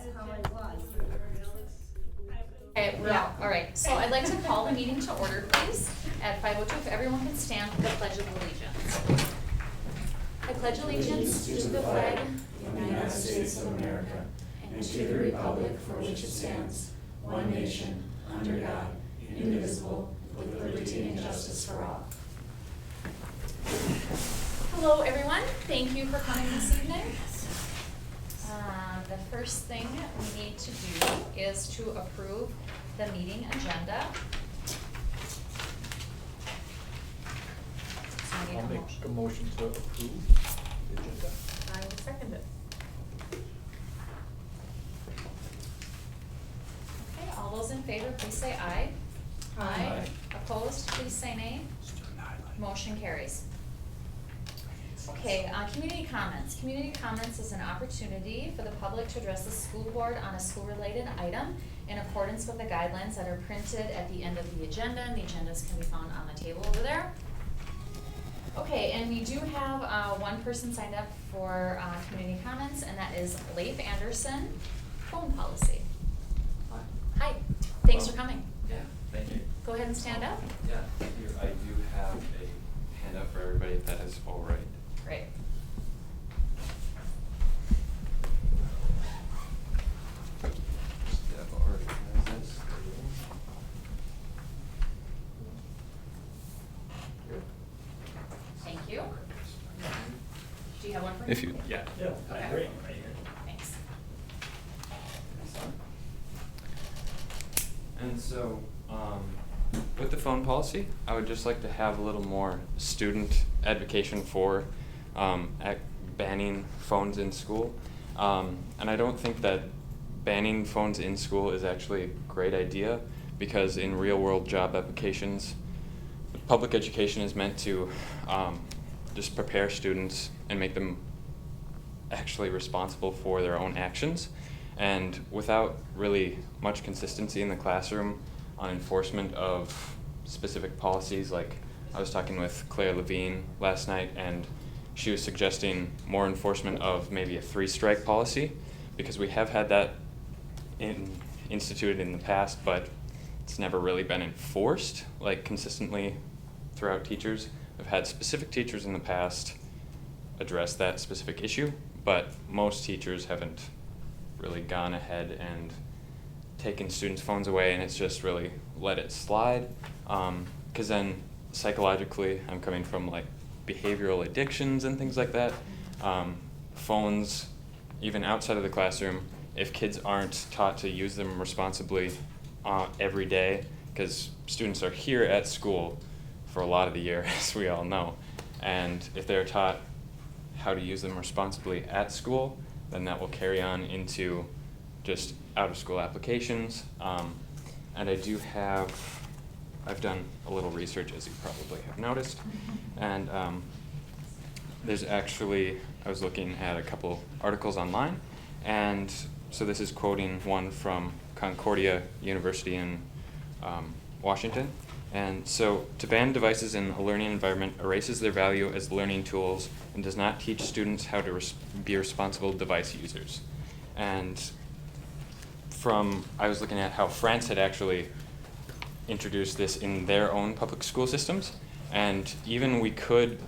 That's how I was. Okay, all right, so I'd like to call the meeting to order, please, at 5:02. If everyone can stand for the Pledge of Allegiance. I pledge allegiance to the flag of the United States of America, and to the republic for which it stands, one nation, under God, indivisible, with liberty and justice for all. Hello, everyone. Thank you for coming this evening. The first thing we need to do is to approve the meeting agenda. So I need I'll a make motion. a motion to approve the agenda. I will second it. Okay, all those in favor, please say aye. Aye. Opposed, please say nay. Motion carries. Okay, community comments. Community comments is an opportunity for the public to address the school board on a school-related item in accordance with the guidelines that are printed at the end of the agenda, and the agendas can be found on the table over there. Okay, and we do have one person signed up for community comments, and that is Leif Anderson, phone policy. Hi, thanks for coming. Yeah, thank you. Go ahead and stand up. Yeah, thank you. I do have a handout for everybody if that is all right. Great. Deb already has this. Thank you. Do you have one for me? If you, yeah. Yeah, Okay. great, right here. Thanks. And so, with the phone policy, I would just like to have a little more student advocacy for banning phones in school. And I don't think that banning phones in school is actually a great idea, because in real world job applications, public education is meant to just prepare students and make them actually responsible for their own actions. And without really much consistency in the classroom on enforcement of specific policies, like I was talking with Claire Levine last night, and she was suggesting more enforcement of maybe a 3-strike policy, because we have had that instituted in the past, but it's never really been enforced like consistently throughout teachers. I've had specific teachers in the past address that specific issue, but most teachers haven't really gone ahead and taken students' phones away, and it's just really let it slide. Because then psychologically, I'm coming from like behavioral addictions and things like that. Phones, even outside of the classroom, if kids aren't taught to use them responsibly every day, because students are here at school for a lot of the year, as we all know, and if they're taught how to use them responsibly at school, then that will carry on into just out-of-school applications. And I've done a little research, as you probably have noticed, and there's actually, I was looking at a couple articles online, and so this is quoting one from Concordia University in Washington. And so, to ban devices in a learning environment erases their value as learning tools and does not teach students how to be responsible device users. And I was looking at how France had actually introduced this in their own public school systems, and even we could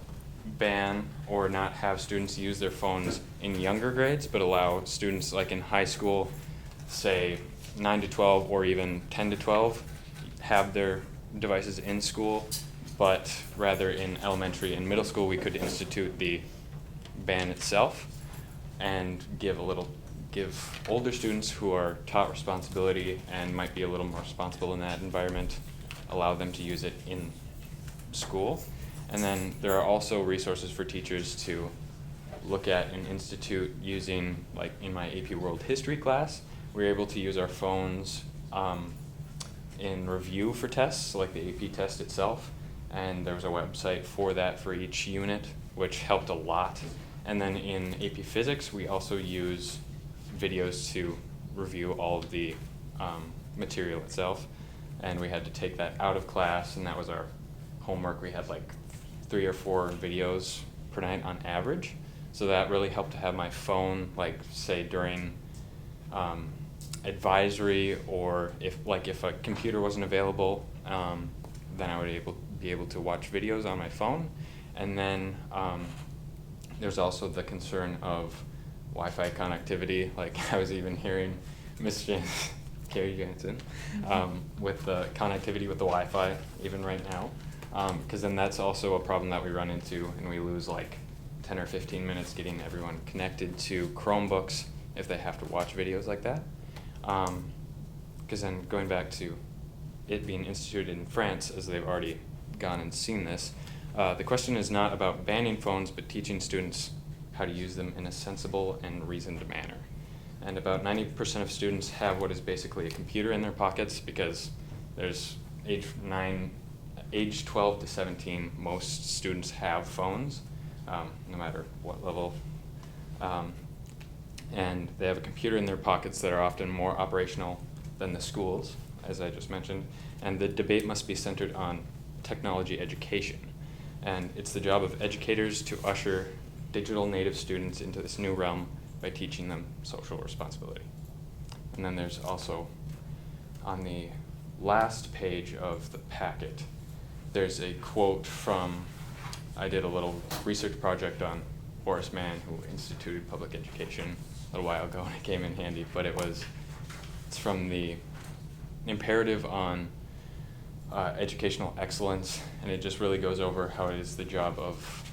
ban or not have students use their phones in younger grades, but allow students like in high school, say 9 to 12 or even 10 to 12, have their devices in school, but rather in elementary and middle school we could institute the ban itself and give older students who are taught responsibility and might be a little more responsible in that environment, allow them to use it in school. And then there are also resources for teachers to look at and institute using, like in my AP World History class, we were able to use our phones in review for tests, like the AP test itself, and there was a website for that for each unit, which helped a lot. And then in AP Physics, we also use videos to review all of the material itself, and we had to take that out of class, and that was our homework. We had like 3 or 4 videos per night on average, so that really helped to have my phone, like say during advisory, or if a computer wasn't available, then I would be able to watch videos on my phone. And then there's also the concern of Wi-Fi connectivity. Like I was even hearing Miss Carrie Jansen with the connectivity with the Wi-Fi even right now, because then that's also a problem that we run into, and we lose like 10 or 15 minutes getting everyone connected to Chromebooks if they have to watch videos like that. Because then going back to it being instituted in France, as they've already gone and seen this, the question is not about banning phones, but teaching students how to use them in a sensible and reasoned manner. And about 90% of students have what is basically a computer in their pockets, because there's age 12 to 17, most students have phones, no matter what level. And they have a computer in their pockets that are often more operational than the schools, as I just mentioned. And the debate must be centered on technology education. And it's the job of educators to usher digital native students into this new realm by teaching them social responsibility. And then there's also, on the last page of the packet, there's a quote from, I did a little research project on Horace Mann, who instituted public education a little while ago, and it came in handy, but it's from the imperative on educational excellence, and it just really goes over how it is the job of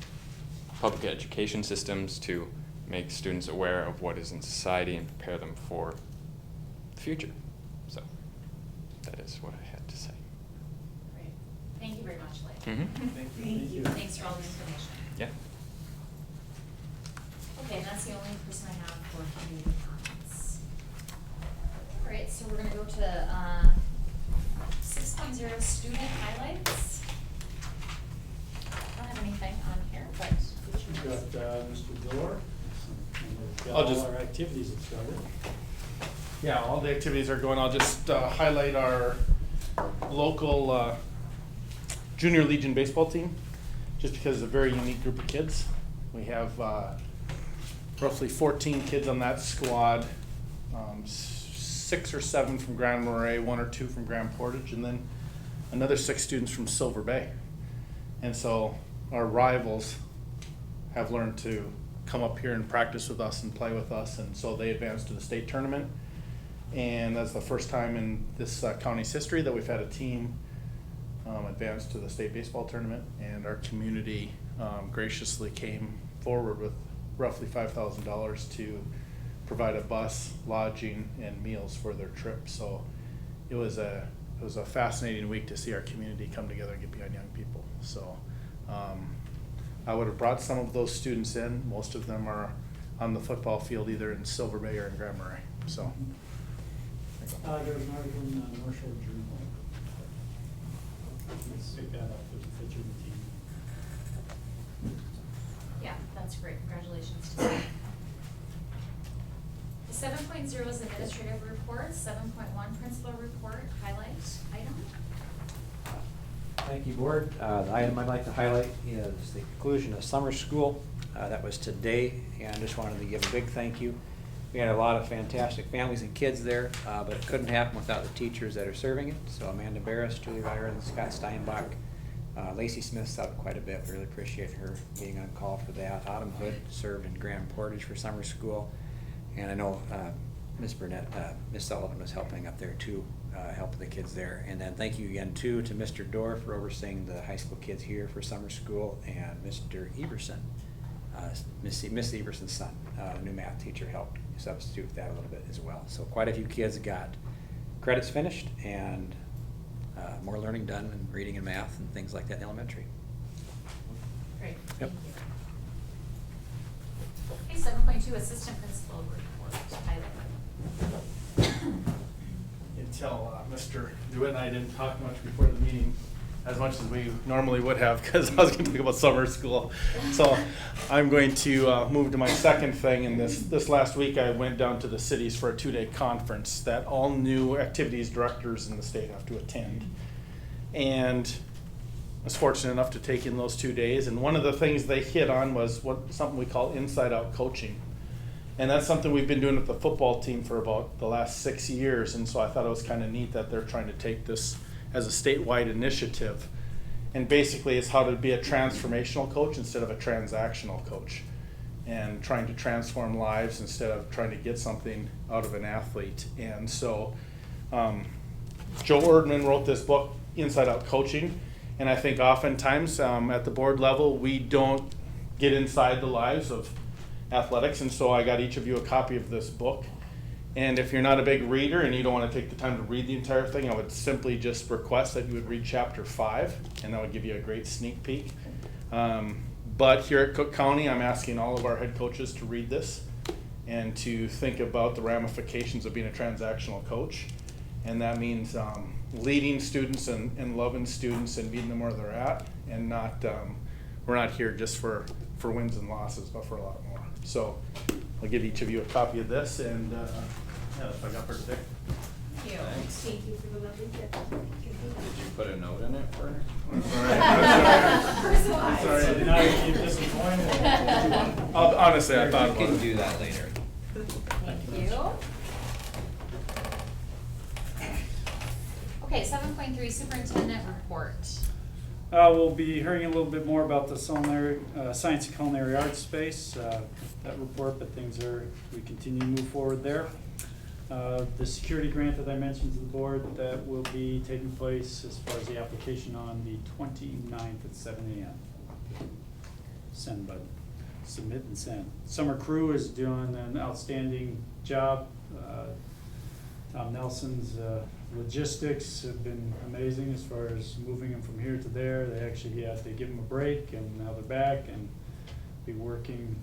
public education systems to make students aware of what is in society and prepare them for the future. So that is what I had to say. Great. Thank you very much, Leigh. Mm-hmm. Thank you. Thanks for all the information. Yeah. Okay, and that's the only person I have for community comments. All right, so we're gonna go to 6.0 student highlights. I don't have anything on here, but. We've got Mr. Dorr. I'll just- All our activities have started. Yeah, all the activities are going. I'll just highlight our local Junior Legion baseball team, just because it's a very unique group of kids. We have roughly 14 kids on that squad, 6 or 7 from Grand Marais, 1 or 2 from Grand Portage, and then another 6 students from Silver Bay. And so our rivals have learned to come up here and practice with us and play with us, and so they advanced to the state tournament. And that's the first time in this county's history that we've had a team advance to the state baseball tournament, and our community graciously came forward with roughly $5,000 to provide a bus, lodging, and meals for their trip. So it was a fascinating week to see our community come together and get behind young people. So I would have brought some of those students in. Most of them are on the football field either in Silver Bay or in Grand Marais. So There was an article in the North Shore Journal. Let's pick that up with the picture of the team. Yeah, that's great. Congratulations to them. The 7.0 is administrative report, 7.1 principal report highlight item. Thank you, Board. The item I'd like to highlight is the conclusion of summer school. That was today, and I just wanted to give a big thank you. We had a lot of fantastic families and kids there, but it couldn't happen without the teachers that are serving it. So Amanda Barris, Julie Byron, Scott Steinbach, Lacey Smith's out quite a bit. We really appreciate her being on call for that. Autumn Hood served in Grand Portage for summer school, and I know Miss Burnett, Miss Sullivan was helping up there too, helping the kids there. And then thank you again too to Mr. Dorr for overseeing the high school kids here for summer school, and Mr. Everson, Miss Everson's son, new math teacher, helped substitute that a little bit as well. So quite a few kids got credits finished and more learning done in reading and math and things like that in elementary. Great, Yep. thank you. Okay, 7.2 assistant principal report highlight. until Mr. DeWitt and I didn't talk much before the meeting, as much as we normally would have, because I was going to talk about summer school. So I'm going to move to my second thing. And this last week I went down to the cities for a 2-day conference that all new activities directors in the state have to attend. And I was fortunate enough to take in those 2 days. And one of the things they hit on was something we call inside-out coaching. And that's something we've been doing with the football team for about the last 6 years. And so I thought it was kind of neat that they're trying to take this as a statewide initiative. And basically it's how to be a transformational coach instead of a transactional coach. And trying to transform lives instead of trying to get something out of an athlete. And so Joe Erdman wrote this book, Inside Out Coaching. And I think oftentimes at the board level, we don't get inside the lives of athletics, and so I got each of you a copy of this book. And if you're not a big reader and you don't want to take the time to read the entire thing, I would simply just request that you would read chapter 5, and that would give you a great sneak peek. But here at Cook County, I'm asking all of our head coaches to read this and to think about the ramifications of being a transactional coach. And that means leading students and loving students and meeting them where they're at, and not we're not here just for wins and losses, but for a lot more. So I'll give each of you a copy of this, and yeah, that's what I got for today. Thank you. Thank you for the lovely gift. Did you put a note in it for her? Personalized. Sorry. Now you keep disappointed. Honestly, I thought You about can it. do that later. Thank you. Okay, 7.3 Superintendent Report. We'll be hearing a little bit more about the science and culinary arts space, that report, but we continue to move forward there. The security grant that I mentioned to the board, that will be taking place as far as the application on the 29th at 7 a.m. Send button, submit and send. Summer crew is doing an outstanding job. Tom Nelson's logistics have been amazing as far as moving them from here to there. They actually had to give them a break, and now they're back and be working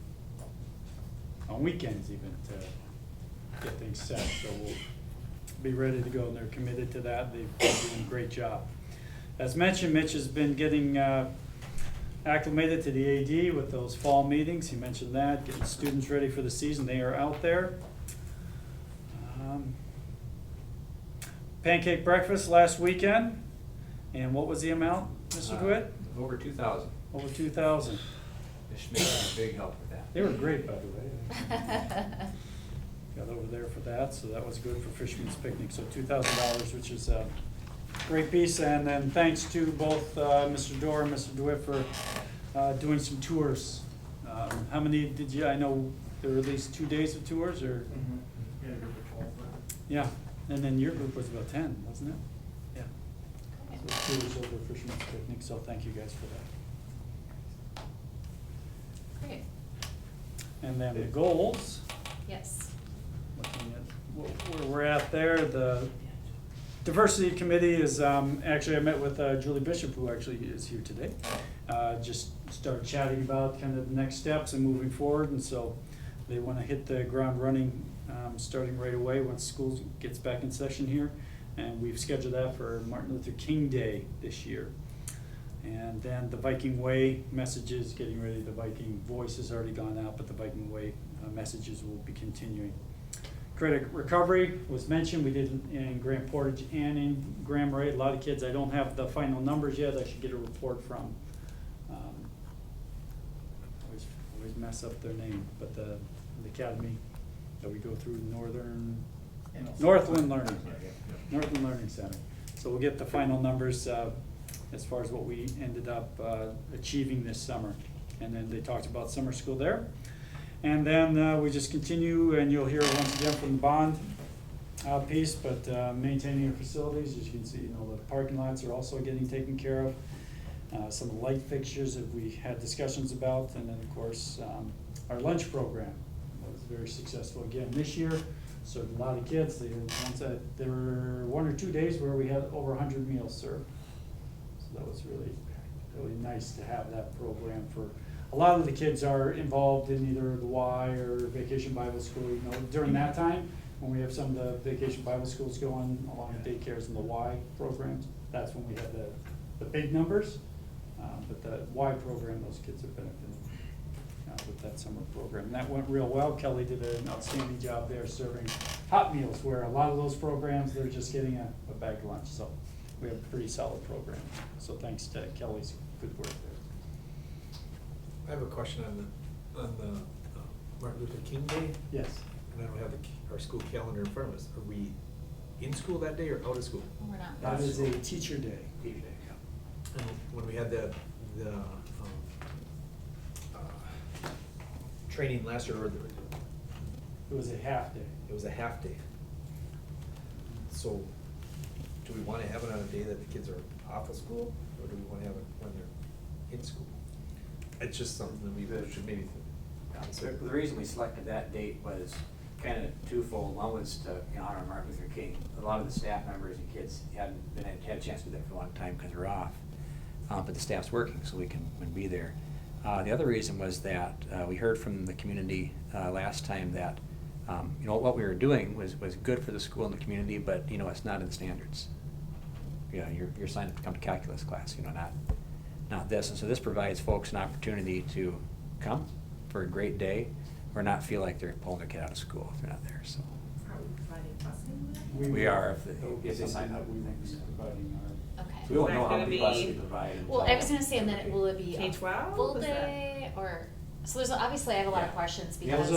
on weekends even to get things set. So we'll be ready to go, and they're committed to that. They've been doing a great job. As mentioned, Mitch has been getting acclimated to the AD with those fall meetings. He mentioned that, getting students ready for the season. They are out there. Pancake breakfast last weekend, and what was the amount, Mr. DeWitt? Over 2,000. Over 2,000. Ms. Schmidt was a big help with that. They were great, by the way. Got over there for that, so that was good for Fisherman's Picnic. So $2,000, which is a great piece. And then thanks to both Mr. Dorr and Mr. DeWitt for doing some tours. How many did you? I know there were at least 2 days of tours, or We had a group of 12. yeah. And then your group was about 10, wasn't it? Yeah. So tours over Fisherman's Picnic. So thank you guys for that. Great. And then the goals. Yes. Looking at where we're at there, the diversity committee is, actually I met with Julie Bishop, who actually is here today. Just started chatting about kind of the next steps and moving forward, and so they want to hit the ground running, starting right away once school gets back in session here. And we've scheduled that for Martin Luther King Day this year. And then the Viking Way messages, getting ready, the Viking Voice has already gone out, but the Viking Way messages will be continuing. Credit recovery was mentioned. We did in Grand Portage and in Grand Marais. A lot of kids, I don't have the final numbers yet. I should get a report from. Always mess up their name, but the academy that we go through, Northland Learning Center. So we'll get the final numbers as far as what we ended up achieving this summer. And then they talked about summer school there. And then we just continue, and you'll hear once again from the bond piece, but maintaining our facilities. As you can see, the parking lots are also getting taken care of. Some of the light fixtures that we had discussions about, and then of course our lunch program was very successful again this year. Served a lot of kids. There were 1 or 2 days where we had over 100 meals served. So that was really, really nice to have that program. For a lot of the kids are involved in either the Y or Vacation Bible School. During that time, when we have some of the Vacation Bible Schools going along with daycares and the Y programs, that's when we have the big numbers. But the Y program, those kids have benefited with that summer program. And that went real well. Kelly did an outstanding job there serving hot meals, where a lot of those programs, they're just getting a bag lunch. So we have a pretty solid program. So thanks to Kelly's good work there. I have a question on the Martin Luther King Day, Yes. and I don't have our school calendar in front of us. Are we in school that day or out of school? We're not. That is a teacher day. Teacher Day, yeah. And when we had the training last year, It was a half day. it was a half day. So, do we wanna have it on a day that the kids are off of school, or do we wanna have it when they're in school? It's just something that we should maybe consider. The reason we selected that date was kind of twofold. One was to honor Martin Luther King. A lot of the staff members and kids hadn't had a chance to do that for a long time because we're off. But the staff's working, so we can be there. The other reason was that we heard from the community last time that what we were doing was good for the school and the community, but it's not in the standards. You're signed up to come to calculus class, not this. And so this provides folks an opportunity to come for a great day, or not feel like they're pulling their kid out of school if they're not there. So Are we providing busing? we are if That'll be they sign something up. that we will be providing our. Okay. We won't Is know that how gonna many buses be- we provide until. Well, I was gonna say, and then will it be a K-12? full Is that- day, or, so there's, obviously I have a lot of Yeah. questions Yeah, because.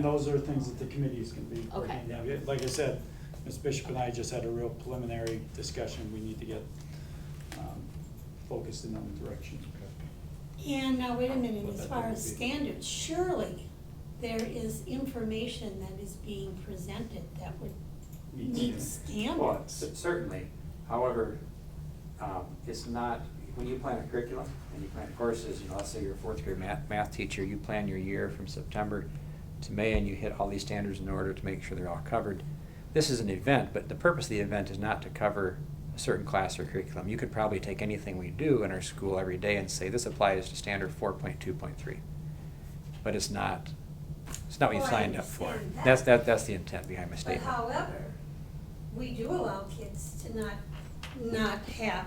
Those are things that the committees can be. Okay. Yeah, like I said, Ms. Bishop and I just had a real preliminary discussion. We need to get focused in on the direction. And now, wait a minute, What as that far would as be. standards, surely there is information that is being presented that would meet Well, standards. certainly. However, it's not, when you plan a curriculum and you plan courses, let's say you're a fourth grade math teacher, you plan your year from September to May and you hit all these standards in order to make sure they're all covered. This is an event, but the purpose of the event is not to cover a certain class or curriculum. You could probably take anything we do in our school every day and say this applies to standard 4.2.3. But it's not what you Well, I signed up for. understand that. That's the intent behind my But statement. however, we do allow kids to not have,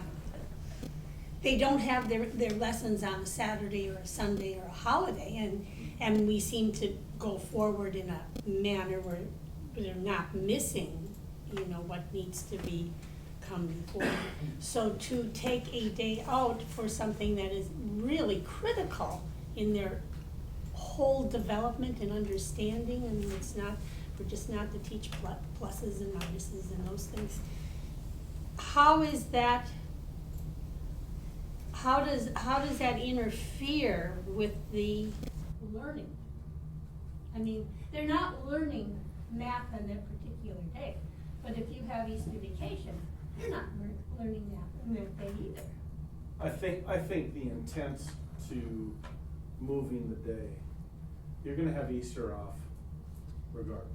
they don't have their lessons on a Saturday or a Sunday or a holiday, and we seem to go forward in a manner where they're not missing, what needs to be come before. So to take a day out for something that is really critical in their whole development and understanding, and we're just not to teach pluses and minuses and those things. How does that interfere with the learning? I mean, they're not learning math on that particular day, but if you have Easter vacation, you're not learning math on that day either. I think the intent to moving the day, you're gonna have Easter off regardless.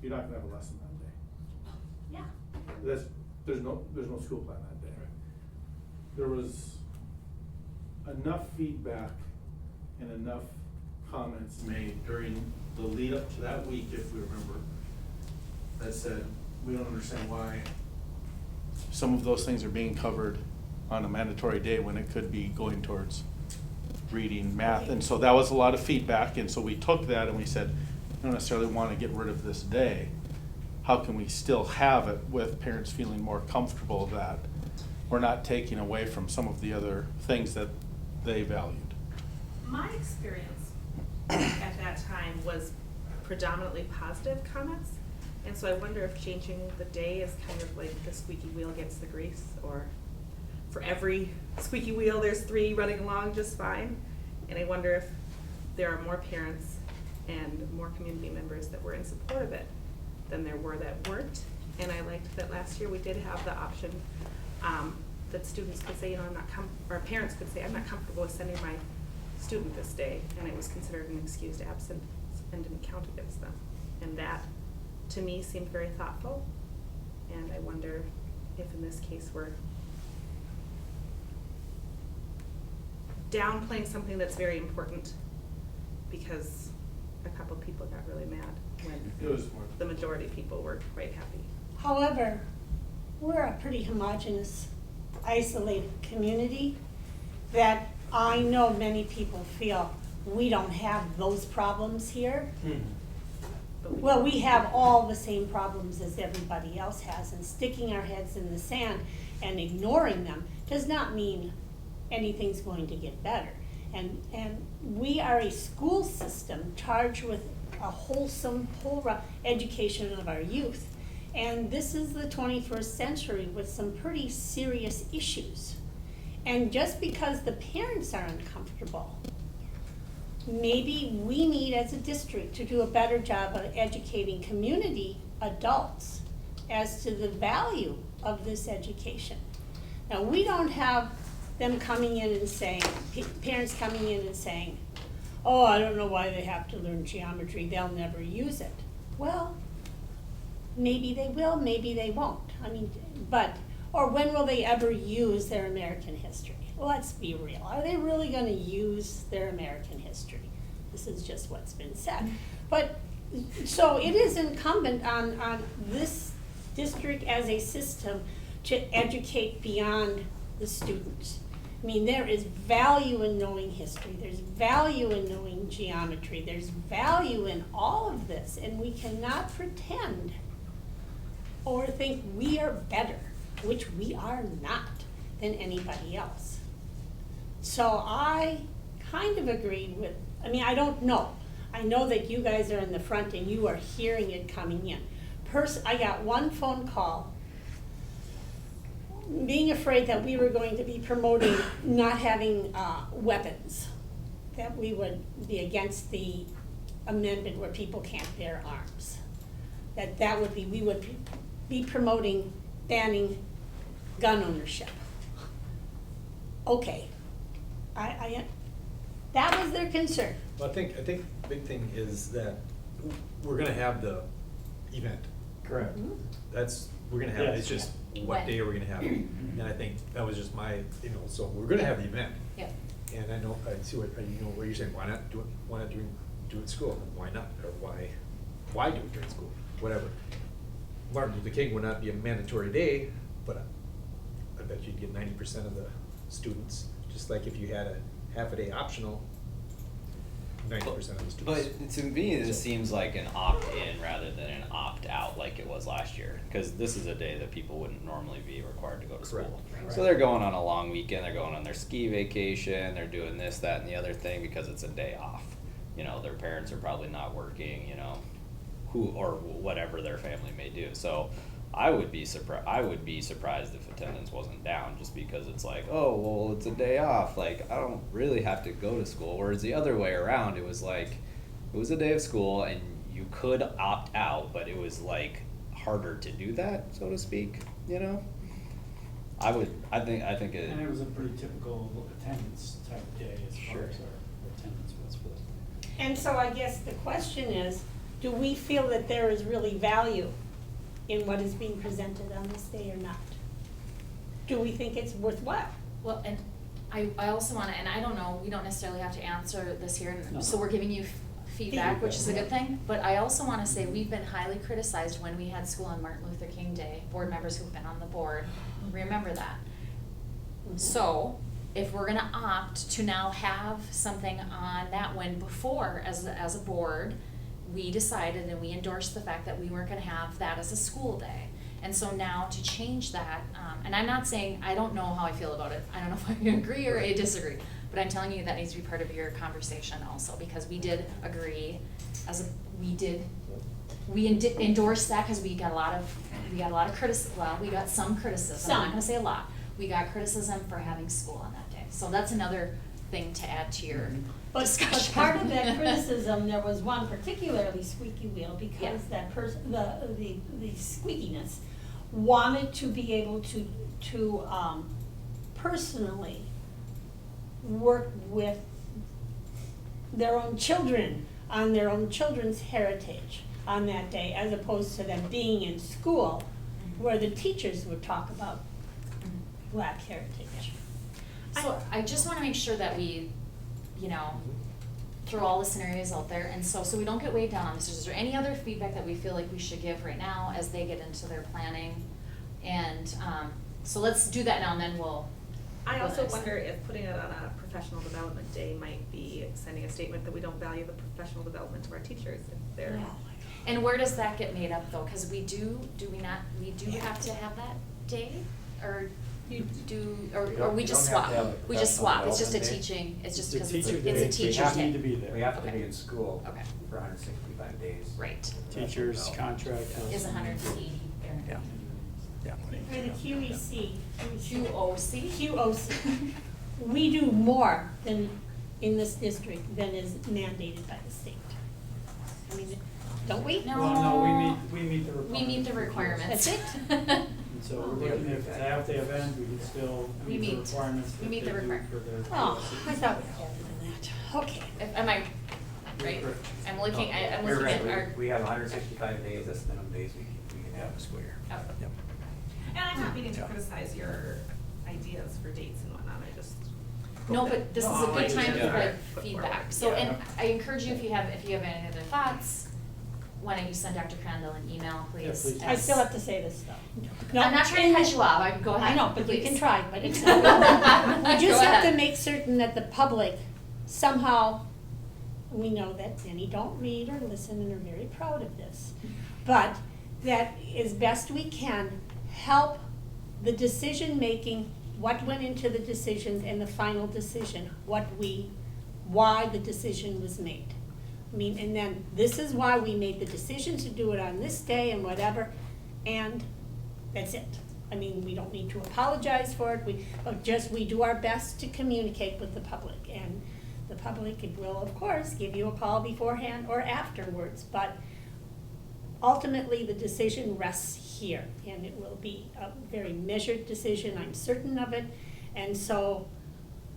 You're not gonna have a lesson that day. Yeah. There's no school plan that day. There was enough feedback and enough comments made during the lead up to that week, if we remember, that said, we don't understand why some of those things are being covered on a mandatory day when it could be going towards reading, math. And so that was a lot of feedback, and so we took that and we said, we don't necessarily want to get rid of this day. How can we still have it with parents feeling more comfortable that we're not taking away from some of the other things that they valued? My experience at that time was predominantly positive comments. And so I wonder if changing the day is kind of like the squeaky wheel gets the grease, or for every squeaky wheel, there's 3 running along just fine. And I wonder if there are more parents and more community members that were in support of it than there were that weren't. And I liked that last year we did have the option that students could say, or parents could say, I'm not comfortable with sending my student this day, and it was considered an excused absence and didn't count against them. And that, to me, seemed very thoughtful. And I wonder if in this case we're downplaying something that's very important because a couple people got really mad when It was more. the majority of people were quite happy. However, we're a pretty homogeneous, isolated community that I know many people feel we don't have those problems here. But Well, we have all the same problems as everybody else has, and sticking our heads in the sand and ignoring them does not mean anything's going to get better. And we are a school system charged with a wholesome, education of our youth. And this is the 21st century with some pretty serious issues. And just because the parents are uncomfortable, maybe we need as a district to do a better job of educating community adults as to the value of this education. Now, we don't have them coming in and saying, parents coming in and saying, oh, I don't know why they have to learn geometry, they'll never use it. Well, maybe they will, maybe they won't. I mean, or when will they ever use their American history? Let's be real. Are they really going to use their American history? This is just what's been said. But, so it is incumbent on this district as a system to educate beyond the students. I mean, there is value in knowing history, there's value in knowing geometry, there's value in all of this, and we cannot pretend or think we are better, which we are not, than anybody else. So I kind of agree with, I mean, I don't know. I know that you guys are in the front and you are hearing it coming in. I got one phone call being afraid that we were going to be promoting not having weapons, that we would be against the amendment where people can't bear arms. That would be, we would be promoting banning gun ownership. Okay, that was their concern. Well, I think the big thing is that we're gonna have the event. Correct. We're gonna have it, Yes. it's just what day are we gonna have it? And I think that was just my, so we're gonna have the event. Yep. And I know, I see what you're saying, why not do it in school? Why not? Or why do it during school? Whatever. Martin Luther King would not be a mandatory day, but I bet you'd get 90% of the students, just like if you had a half a day optional, 90% of the students. But to me, this seems like an opt-in rather than an opt-out like it was last year. Because this is a day that people wouldn't normally be required to go to school. Correct. So they're going on a long weekend, they're going on their ski vacation, they're doing this, that, and the other thing because it's a day off. You know, their parents are probably not working, you know, or whatever their family may do. So I would be surprised if attendance wasn't down just because it's like, oh, well, it's a day off. Like, I don't really have to go to school. Whereas the other way around, it was like, it was a day of school and you could opt out, but it was like harder to do that, so to speak, you know? I think it. And it was a pretty typical attendance type day as far Sure. as our attendance was for that. And so I guess the question is, do we feel that there is really value in what is being presented on this day or not? Do we think it's worthwhile? Well, and I also wanna, and I don't know, we don't necessarily have to answer this here, No. so we're giving you feedback, which is a good thing, but I also wanna say, we've been highly criticized when we had school on Martin Luther King Day, board members who've been on the board, remember that. So, if we're gonna opt to now have something on that when before, as a board, we decided and we endorsed the fact that we weren't gonna have that as a school day. And so now to change that, and I'm not saying, I don't know how I feel about it, I don't know if I agree or I disagree, but I'm telling you that needs to be part of your conversation also, because we did agree, we endorsed that because we got a lot of criticism, well, we got some criticism, I'm not gonna say a lot. We got criticism for having school on that day, so that's another thing to add to your discussion. But part of that criticism, there was one particularly squeaky wheel, because Yeah. the squeakiness wanted to be able to personally work with their own children on their own children's heritage on that day, as opposed to them being in school where the teachers would talk about Black heritage. So I just wanna make sure that we, throw all the scenarios out there, and so we don't get weighed down on this. Is there any other feedback that we feel like we should give right now as they get into their planning? And, so let's do that now, and then we'll. I go also next. wonder if putting it on a professional development day might be sending a statement that we don't value the professional development of our teachers if they're. And where does that get made up though? Cause we do we not, we do have to have that day, or You do, We or don't- we we just don't have swap? to have a We just professional swap, it's just a development day. teaching, it's just It's a because teacher it's day. a We teacher's have day. to be there. We have to Okay. be in school Okay. for 165 days. Right. Teachers' contract. Is 180. Yeah. Yeah. For the QEC. QOC? QOC. We do more than, in this district, than is mandated by the state. I mean, don't we? No. Well, no, we meet the requirements. We meet the requirements. That's it? And so we're looking at, to have the event, we can still We meet the meet. requirements We that they meet the do requirement. for their. Oh, policy. I thought we had more than that. Okay. Am I right? Correct. I'm looking, I'm You're looking at right. our. We have 165 days, that's the minimum days we can have in a school year. Oh. Yep. And I'm not meaning to Yeah. criticize your ideas for dates and whatnot, I just. No, but this is a good time for Yeah. the feedback. So, Yeah. and I encourage you, if you have any other thoughts, why don't you send Dr. Crandall an email, please? please. I still have to say this though. I'm not trying to cut you off, I go ahead. I know, but you please. can try, but it's not. We just Go have to ahead. make certain that the public somehow, we know that many don't read or listen and are very proud of this, but that as best we can, help the decision-making, what went into the decisions and the final decision, why the decision was made. I mean, and then this is why we made the decision to do it on this day and whatever, and that's it. I mean, we don't need to apologize for it, we do our best to communicate with the public, and the public will, of course, give you a call beforehand or afterwards, but ultimately, the decision rests here, and it will be a very measured decision, I'm certain of it, and so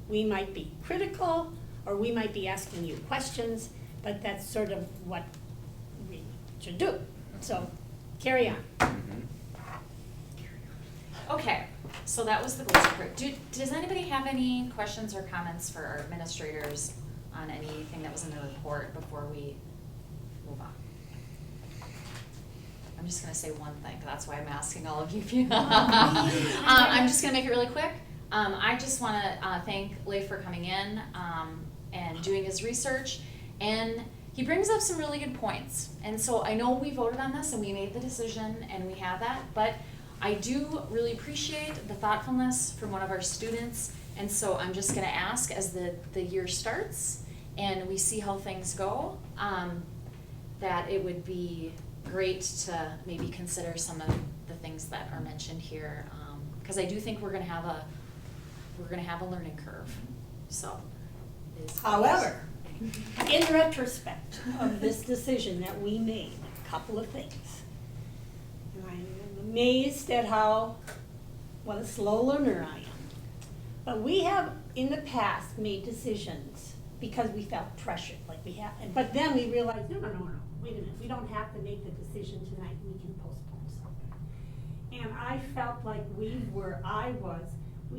we might be critical, or we might be asking you questions, but that's sort of what we should do. So, carry on. Okay, so that was the goals report. Does anybody have any questions or comments for our administrators on anything that was in the report before we move on? I'm just gonna say one thing, that's why I'm asking all of you. I'm just gonna make it really quick. I just wanna thank Leif for coming in and doing his research, and he brings up some really good points. And so I know we voted on this and we made the decision and we have that, but I do really appreciate the thoughtfulness from one of our students, and so I'm just gonna ask as the year starts and we see how things go, that it would be great to maybe consider some of the things that are mentioned here, because I do think we're gonna have a learning curve, so. it is- However, in retrospect of this decision that we made, a couple of things. And I'm amazed at what a slow learner I am. But we have, in the past, made decisions because we felt pressured, like we have, but then we realized, no, wait a minute, we don't have to make the decision tonight, we can postpone something. And I felt like we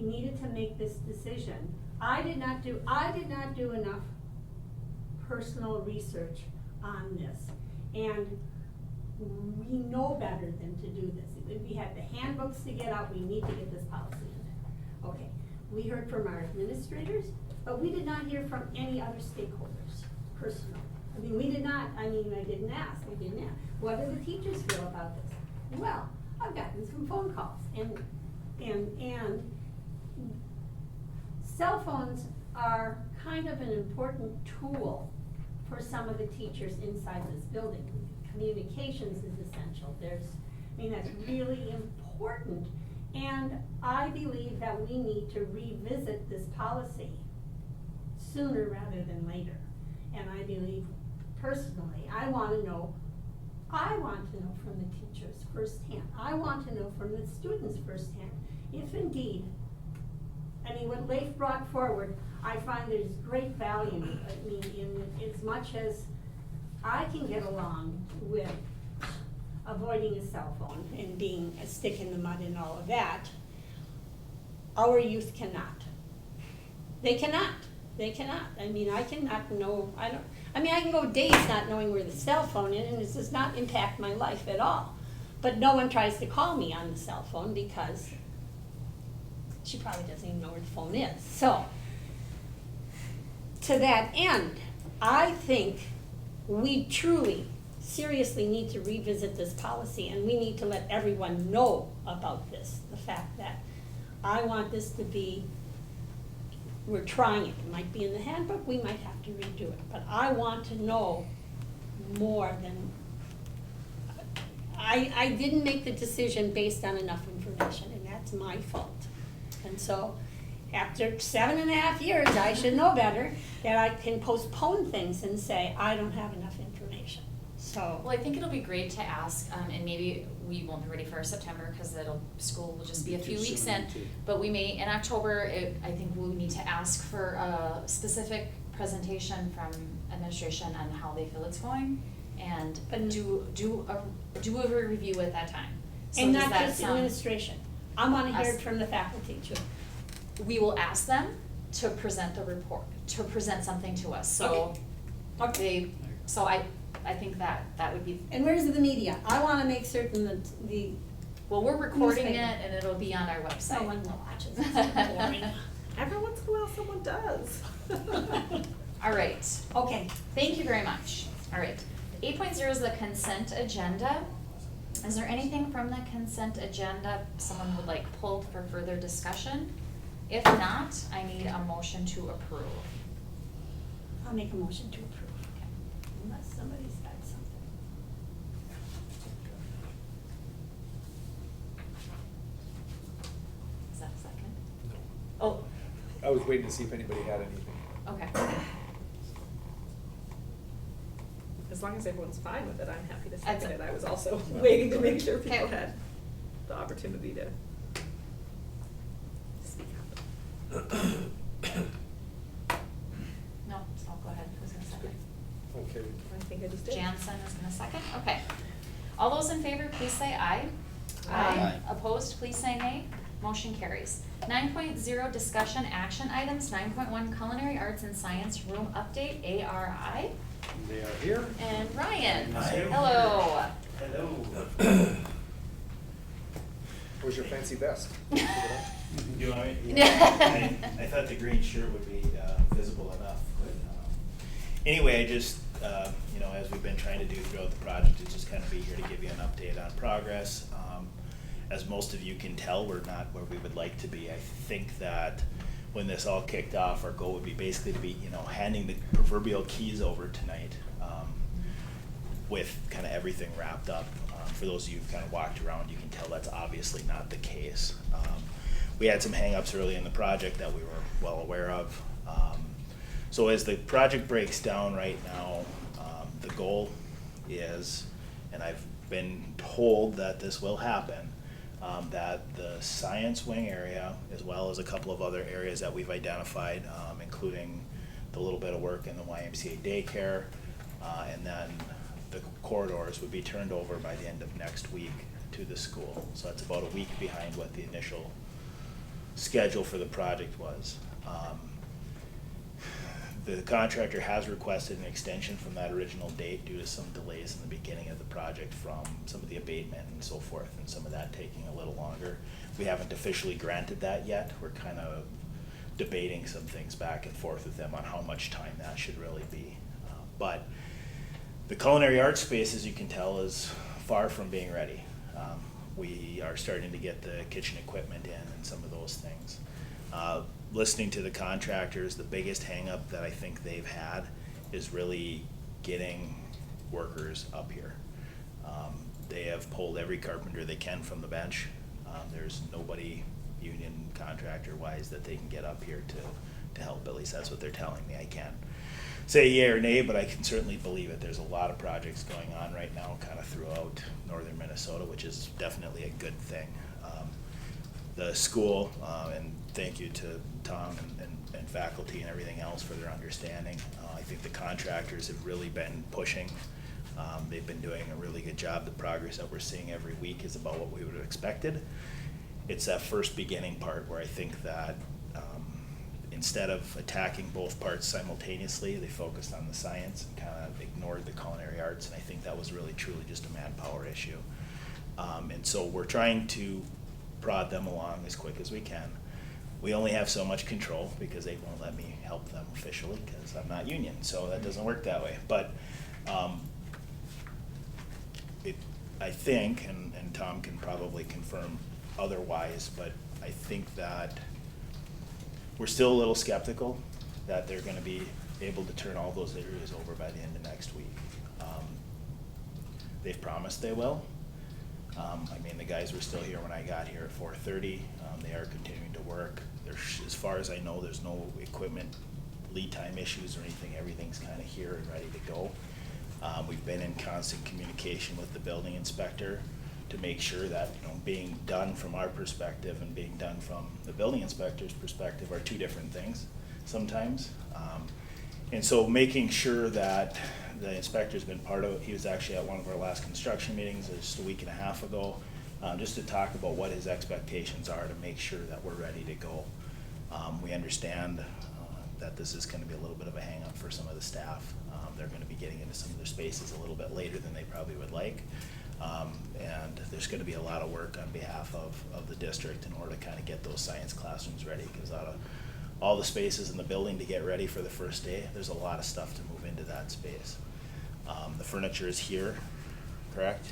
needed to make this decision. I did not do enough personal research on this, and we know better than to do this. We had the handbooks to get out, we need to get this policy in there. Okay, we heard from our administrators, but we did not hear from any other stakeholders personally. I didn't ask. What do the teachers feel about this? Well, I've gotten some phone calls, and cell phones are kind of an important tool for some of the teachers inside this building. Communications is essential. That's really important. And I believe that we need to revisit this policy sooner rather than later. And I believe personally, I want to know from the teachers firsthand. I want to know from the students firsthand if indeed, what Leif brought forward, I find there's great value, in as much as I can get along with avoiding a cell phone and being a stick in the mud and all of that, our youth cannot. They cannot. I cannot know, I can go days not knowing where the cell phone is, and it does not impact my life at all. But no one tries to call me on the cell phone because she probably doesn't even know where the phone is. So, to that end, I think we truly, seriously need to revisit this policy, and we need to let everyone know about this, the fact that I want this to be, we're trying it. It might be in the handbook, we might have to redo it. But I want to know more than, I didn't make the decision based on enough information, and that's my fault. And so, after 7.5 years, I should know better, that I can postpone things and say, I don't have enough information. So, Well, I think it'll be great to ask, and maybe we won't be ready for September, cause school will just be a few Too weeks soon in. to- But we may, in October, I think we need to ask for a specific presentation from administration on how they feel it's going, and But- do a review at that time. So and does not that just sound- administration. I wanna hear it Us- from the faculty too. We will ask them to present the report, to present something to us, so Okay. so I think that would be, And where's the media? I wanna make certain that the, well, we're recording it Newspaper. and it'll be on our website. someone watches. It's boring. Every once in a while, someone does. All right, Okay, thank you very much. All right, 8.0 is the consent agenda. Is there anything from the consent agenda someone would like pulled for further discussion? If not, I need a motion to approve. I'll make a motion to approve. Unless somebody's got something. Is that a second? Oh, I was waiting to see if anybody had anything. okay. As long as everyone's fine with it, I'm happy to That's second a- it. I was also waiting to make sure people Okay. had the opportunity to speak up. No, so go ahead, who's gonna second? Okay. I think I just did. Jansen is gonna second, okay. All those in favor, please say aye. Aye. Opposed, please say nay. Motion carries. 9.0 discussion action items, 9.1 culinary arts and science room update, ARI. They are here. And Ryan, Hi. hello. Hello. Where's your fancy vest? You want me? I thought the green shirt would be visible enough, but anyway, I just, as we've been trying to do throughout the project, is just kind of be here to give you an update on progress. As most of you can tell, we're not where we would like to be. I think that when this all kicked off, our goal would be basically to be, handing the proverbial keys over tonight, with kind of everything wrapped up. For those of you who've kind of walked around, you can tell that's obviously not the case. We had some hangups early in the project that we were well aware of. So as the project breaks down right now, the goal is, and I've been told that this will happen, that the science wing area, as well as a couple of other areas that we've identified, including the little bit of work in the YMCA daycare, and then the corridors would be turned over by the end of next week to the school. So that's about a week behind what the initial schedule for the project was. The contractor has requested an extension from that original date due to some delays in the beginning of the project from some of the abatement and so forth, and some of that taking a little longer. We haven't officially granted that yet. We're kind of debating some things back and forth with them on how much time that should really be. But the culinary arts space, as you can tell, is far from being ready. We are starting to get the kitchen equipment in and some of those things. Listening to the contractors, the biggest hangup that I think they've had is really getting workers up here. They have pulled every carpenter they can from the bench. There's nobody union contractor wise that they can get up here to help. At least that's what they're telling me. I can't say yea or nay, but I can certainly believe it. There's a lot of projects going on right now kind of throughout northern Minnesota, which is definitely a good thing. The school, and thank you to Tom and faculty and everything else for their understanding. I think the contractors have really been pushing. They've been doing a really good job. The progress that we're seeing every week is about what we would have expected. It's that first beginning part where I think that instead of attacking both parts simultaneously, they focused on the science and kind of ignored the culinary arts, and I think that was really truly just a manpower issue. And so we're trying to prod them along as quick as we can. We only have so much control because they won't let me help them officially because I'm not union, so that doesn't work that way. But I think, and Tom can probably confirm otherwise, but I think that we're still a little skeptical that they're gonna be able to turn all those areas over by the end of next week. They've promised they will. I mean, the guys were still here when I got here at 4:30. They are continuing to work. There's, as far as I know, there's no equipment lead time issues or anything. Everything's kind of here and ready to go. We've been in constant communication with the building inspector to make sure that, you know, being done from our perspective and being done from the building inspector's perspective are two different things sometimes. And so making sure that the inspector's been part of it. He was actually at one of our last construction meetings just a week and a half ago, just to talk about what his expectations are to make sure that we're ready to go. We understand that this is gonna be a little bit of a hang up for some of the staff. They're gonna be getting into some of their spaces a little bit later than they probably would like. And there's gonna be a lot of work on behalf of the district in order to kind of get those science classrooms ready, because out of all the spaces in the building to get ready for the first day, there's a lot of stuff to move into that space. The furniture is here, correct?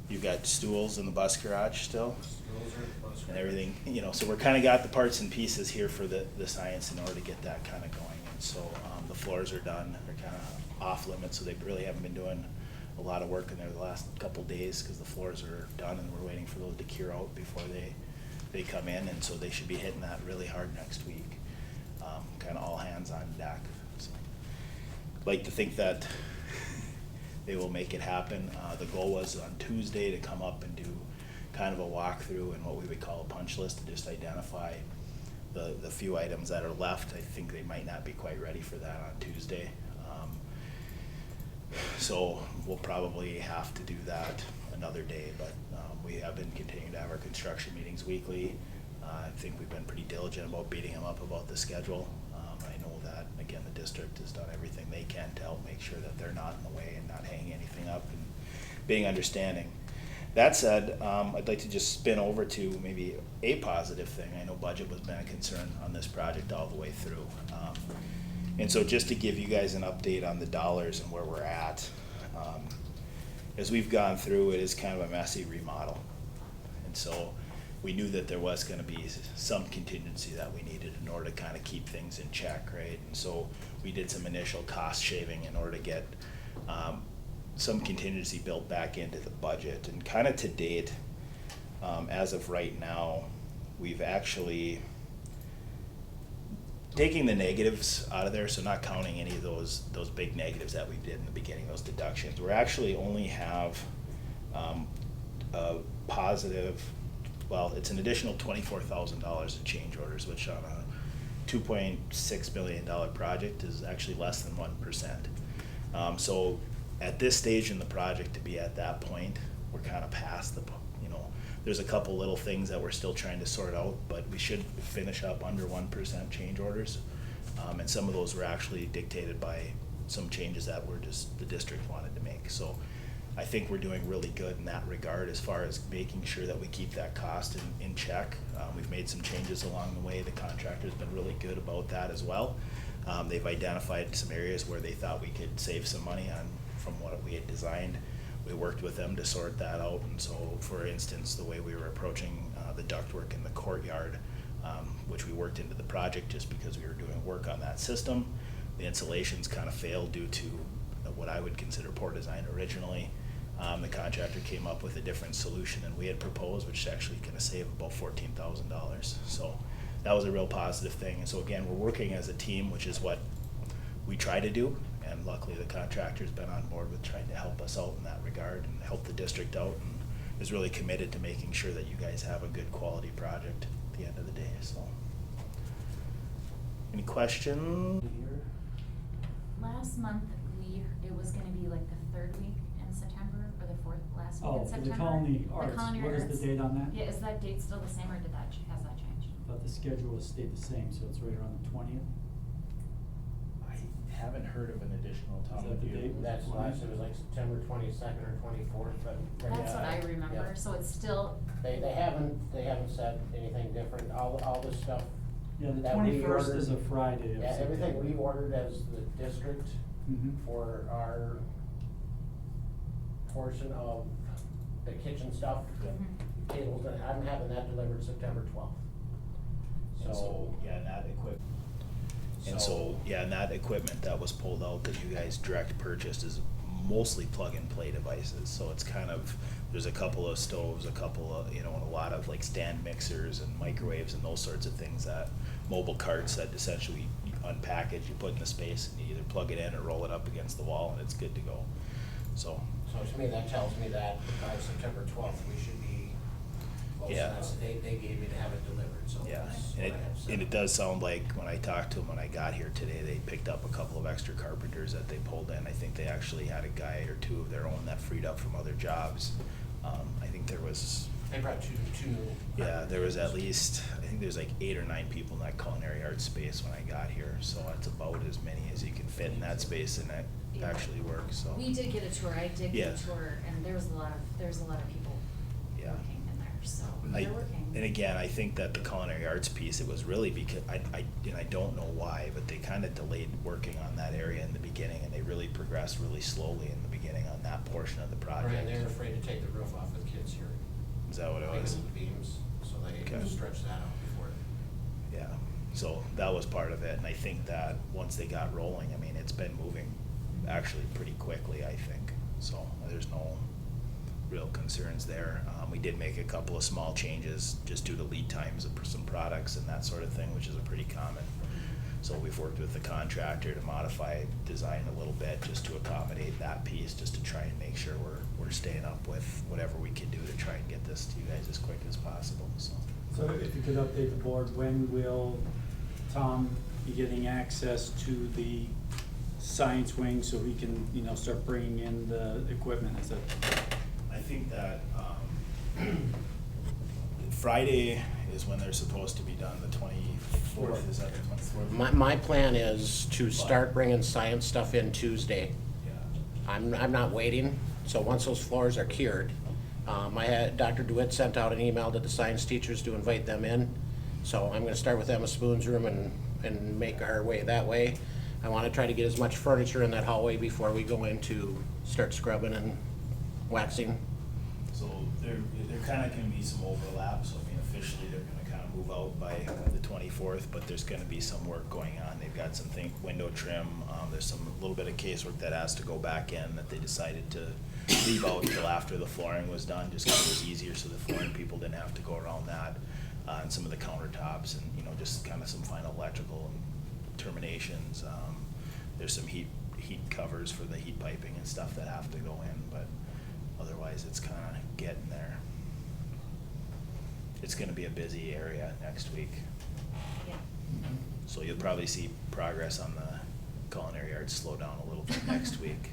You've got stools in the bus garage still? Stools are in the bus And garage. everything, you know, so we're kinda got the parts and pieces here for the science in order to get that kinda going. And so, the floors are done, they're kinda off limits, so they really haven't been doing a lot of work in there the last couple days, cause the floors are done and we're waiting for those to cure out before they come in, and so they should be hitting that really hard next week. Kinda all hands on deck, so. Like to think that they will make it happen. The goal was on Tuesday to come up and do kind of a walkthrough and what we would call a punch list, to just identify the few items that are left. I think they might not be quite ready for that on Tuesday. So we'll probably have to do that another day, but we have been continuing to have our construction meetings weekly. I think we've been pretty diligent about beating them up about the schedule. I know that, again, the district has done everything they can to help make sure that they're not in the way and not hanging anything up and being understanding. That said, I'd like to just spin over to maybe a positive thing. I know budget was been a concern on this project all the way through. And so just to give you guys an update on the dollars and where we're at, as we've gone through, it is kind of a messy remodel. And so we knew that there was gonna be some contingency that we needed in order to kind of keep things in check, right? And so we did some initial cost shaving in order to get some contingency built back into the budget. And kind of to date, as of right now, we've actually taking the negatives out of there, so not counting any of those big negatives that we did in the beginning, those deductions. We actually only have a positive, well, it's an additional $24,000 in change orders, which on a $2.6 million project is actually less than 1%. So at this stage in the project, to be at that point, we're kind of past the, you know, there's a couple little things that we're still trying to sort out, but we should finish up under 1% change orders. And some of those were actually dictated by some changes that were just the district wanted to make. So I think we're doing really good in that regard as far as making sure that we keep that cost in check. We've made some changes along the way. The contractor's been really good about that as well. They've identified some areas where they thought we could save some money on from what we had designed. We worked with them to sort that out, and so, for instance, the way we were approaching the ductwork in the courtyard, which we worked into the project just because we were doing work on that system, the insulations kind of failed due to what I would consider poor design originally. The contractor came up with a different solution than we had proposed, which is actually gonna save about $14,000. So that was a real positive thing. And so again, we're working as a team, which is what we try to do. And luckily the contractor's been on board with trying to help us out in that regard and help the district out, and is really committed to making sure that you guys have a good quality project at the end of the day, so. Any questions? Last month, it was gonna be like the third week in September, or the fourth last week Oh, in for September. the Colony The Arts, Culinary what is Arts. the date on that? Yeah, is that date still the same, or has that changed? But the schedule has stayed the same, so it's right around the 20th. I haven't heard of an additional Is that the date? That's last, it was like September 22nd or 24th, but. That's what I remember, yeah. so it's still, They haven't said anything different, all this stuff. Yeah, the that we 21st is a ordered- Friday of Yeah, everything September. we ordered as the district Mhm. for our portion of the kitchen stuff, Mhm. tables, and I'm having that delivered September 12th. And so, yeah, and that equipment. And so, yeah, and that equipment that was pulled out that you guys direct purchased is mostly plug and play devices. So it's kind of, there's a couple of stoves, a couple of, you know, and a lot of like stand mixers and microwaves and those sorts of things, that mobile carts that essentially you unpackage, you put in the space, and you either plug it in or roll it up against the wall and it's good to go. So, So to me, that tells me that by September 12th, we should be close. Yeah. That's the date they gave me to have it delivered, so yeah, that's and what I have set. it does sound like when I talked to them when I got here today, they picked up a couple of extra carpenters that they pulled in. I think they actually had a guy or two of their own that freed up from other jobs. I think there was, They brought two new. yeah, there was at least, I think there's like 8 or 9 people in that culinary arts space when I got here, so that's about as many as you can fit in that space and that Yeah. actually works, so. We did get a tour, I did get Yeah. a tour, and there was a lot of people Yeah. working in there, so I- they're working. And again, I think that the culinary arts piece, it was really because, and I don't know why, but they kind of delayed working on that area in the beginning, and they really progressed really slowly in the beginning on that portion of the project. Right, they're afraid to take the roof off with kids here. Is that what it Like was? the beams, so they Okay. stretch that out before. Yeah, so that was part of it, and I think that once they got rolling, I mean, it's been moving actually pretty quickly, I think. So there's no real concerns there. We did make a couple of small changes just due to lead times of some products and that sort of thing, which is a pretty common. So we've worked with the contractor to modify design a little bit just to accommodate that piece, just to try and make sure we're staying up with whatever we can do to try and get this to you guys as quick as possible, so. So if you could update the board, when will Tom be getting access to the science wing so he can, you know, start bringing in the equipment? Is it? I think that Friday is when they're supposed to be done, the 24th, is that the 24th? My plan is to start bringing science stuff in Tuesday. Yeah. I'm not waiting, so once those floors are cured, Dr. DeWitt sent out an email to the science teachers to invite them in. So I'm gonna start with Emma Spoon's room and make our way that way. I wanna try to get as much furniture in that hallway before we go in to start scrubbing and waxing. So there kinda can be some overlap, so I mean officially they're gonna kinda move out by the 24th, but there's gonna be some work going on. They've got some window trim, there's some, a little bit of casework that has to go back in that they decided to leave out until after the flooring was done, just 'cause it was easier so the flooring people didn't have to go around that. And some of the countertops and, you know, just kinda some final electrical and terminations. There's some heat covers for the heat piping and stuff that have to go in, but otherwise it's kinda getting there. It's gonna be a busy area next week, Yeah. so you'll probably see progress on the culinary arts slow down a little bit next week,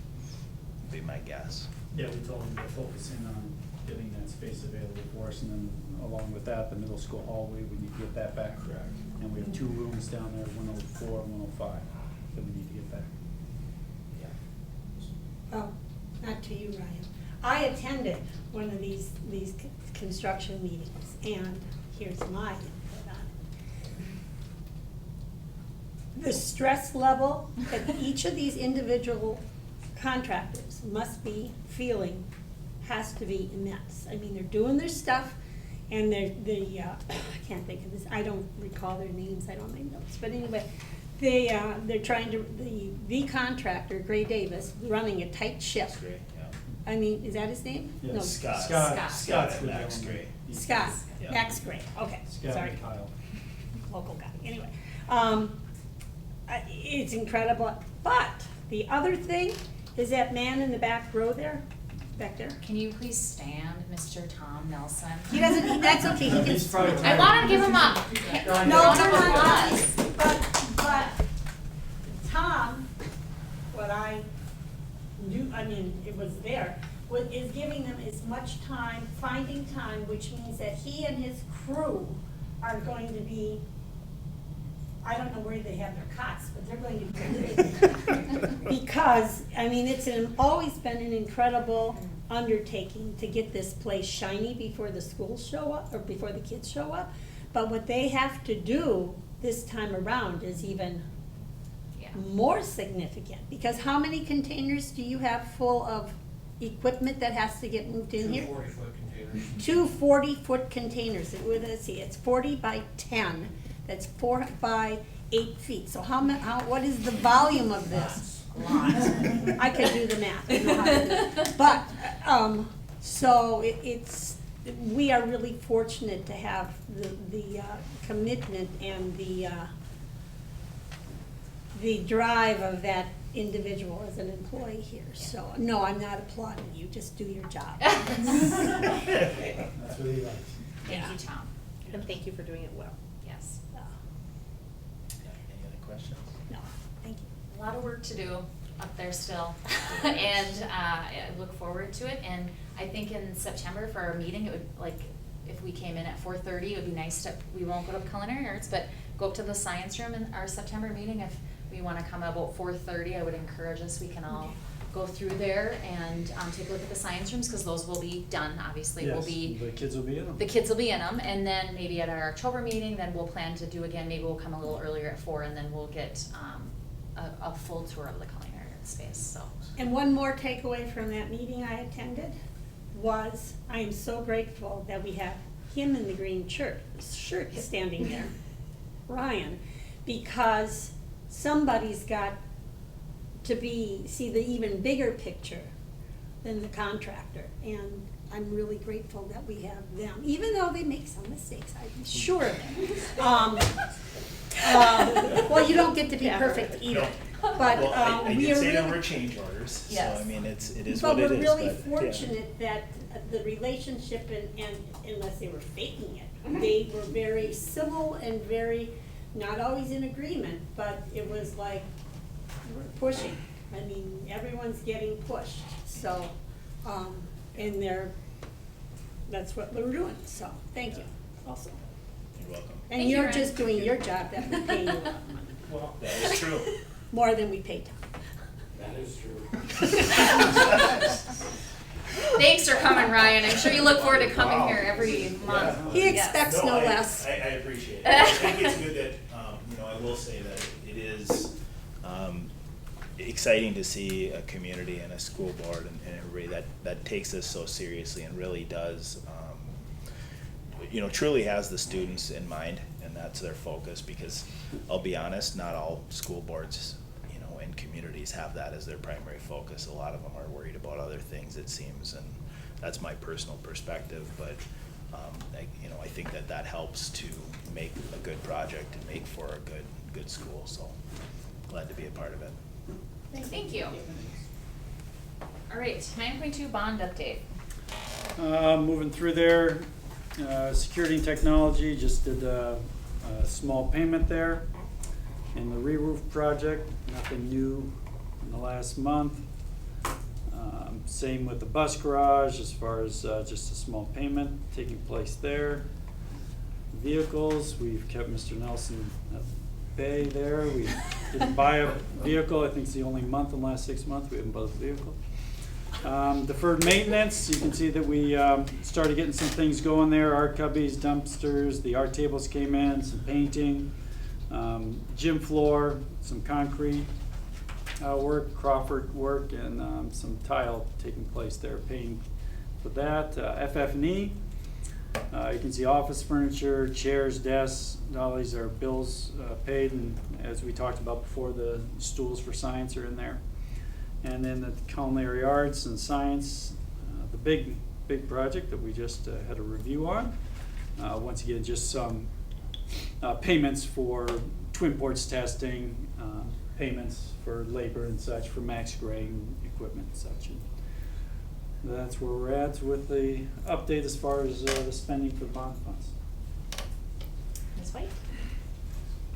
be my guess. Yeah, we told them to focus in on getting that space available for us, and then along with that, the middle school hallway, we need to get that back. Correct. And we have 2 rooms down there, 104 and 105, that we need to get back. Well, not to you, Ryan. I attended one of these construction meetings, and here's my input on it. The stress level that each of these individual contractors must be feeling has to be immense. I mean, they're doing their stuff, and I can't think of this, I don't recall their names, I don't make notes, but anyway, they're trying to, the contractor, Gray Davis, running a tight ship. That's great, yeah. I mean, is that his name? No. Scott. Scott. Scott Scott's at the Max gentleman. Gray. He's- Scott, Yeah. Max Gray, okay, Scott sorry. and Kyle. Local guy, anyway. It's incredible, but the other thing is that man in the back row there, back there. Can you please stand, Mr. Tom Nelson? He doesn't, that's okay, he He's can. probably I wanna give him a, No, round no, of no, no, applause. but Tom, what I knew, I mean, it was there, is giving them as much time, finding time, which means that he and his crew are going to be, I don't know where they have their cots, but they're going to be because, I mean, it's always been an incredible undertaking to get this place shiny before the schools show up, or before the kids show up. But what they have to do this time around is even Yeah. more significant, because how many containers do you have full of equipment that has to get moved in here? 40-foot containers. 2 40-foot containers. Let's see, it's 40 by 10. That's 4 by 8 feet. So what is the volume of this? Lots. I can do the math. I know how to do it. But, so we are really fortunate to have the commitment and the drive of that individual as an employee here. So, no, I'm not applauding you, just do your job. That's really nice. Thank you, Tom. And thank you for doing it well. Yes. Any other questions? No, thank you. A lot of work to do up there still, and I look forward to it. And I think in September for our meeting, it would, like, if we came in at 4:30, it would be nice to, we won't go to culinary arts, but go up to the science room in our September meeting. If we want to come about 4:30, I would encourage us, we can all go through there and take a look at the science rooms, because those will be done, obviously. Yes, Will be, the kids will be in them. the kids will be in them, and then maybe at our October meeting, then we'll plan to do again, maybe we'll come a little earlier at 4, and then we'll get a full tour of the culinary arts space, so. And one more takeaway from that meeting I attended was, I am so grateful that we have him in the green shirt standing there, Ryan, because somebody's got to see the even bigger picture than the contractor. And I'm really grateful that we have them, even though they make some mistakes, I'm sure of it. Well, you don't get to be perfect either. But Well, I we did are say there really, were change orders, so Yes. I mean, it is what it is. but we're really yeah. fortunate that the relationship, and unless they were faking it, they were very civil and very, not always in agreement, but it was like, we're pushing. I mean, everyone's getting pushed, so, and that's what we're doing, so, thank you, also. You're welcome. And Thank you, you're Ryan. just doing your job, that we pay you a lot of money, Well, that is true. more than we pay Tom. That is true. Thanks for coming, Ryan. I'm sure you look forward to coming here every month. He Yes. expects no less. I appreciate it. I think it's good that, I will say that it is exciting to see a community and a school board and everybody that takes this so seriously and really does, truly has the students in mind, and that's their focus, because I'll be honest, not all school boards, and communities have that as their primary focus. A lot of them are worried about other things, it seems, and that's my personal perspective, but I think that helps to make a good project and make for a good school, so glad to be a part of it. Thank you. All right, 9.2 bond update. Moving through there, security and technology, just did a small payment there. In the re-roof project, nothing new in the last month. Same with the bus garage, as far as just a small payment taking place there. Vehicles, we've kept Mr. Nelson at bay there. We didn't buy a vehicle, I think it's the only month in the last 6 months we haven't bought a vehicle. Deferred maintenance, you can see that we started getting some things going there, art cubbies, dumpsters, the art tables came in, some painting. Gym floor, some concrete work, Crawford work, and some tile taking place there, paying for that. FF&E, you can see office furniture, chairs, desks, all these are bills paid, and as we talked about before, the stools for science are in there. And then the culinary arts and science, the big project that we just had a review on. Once again, just some payments for twin ports testing, payments for labor and such for max grading equipment and such. And that's where we're at with the update as far as the spending for bond funds. Ms. White?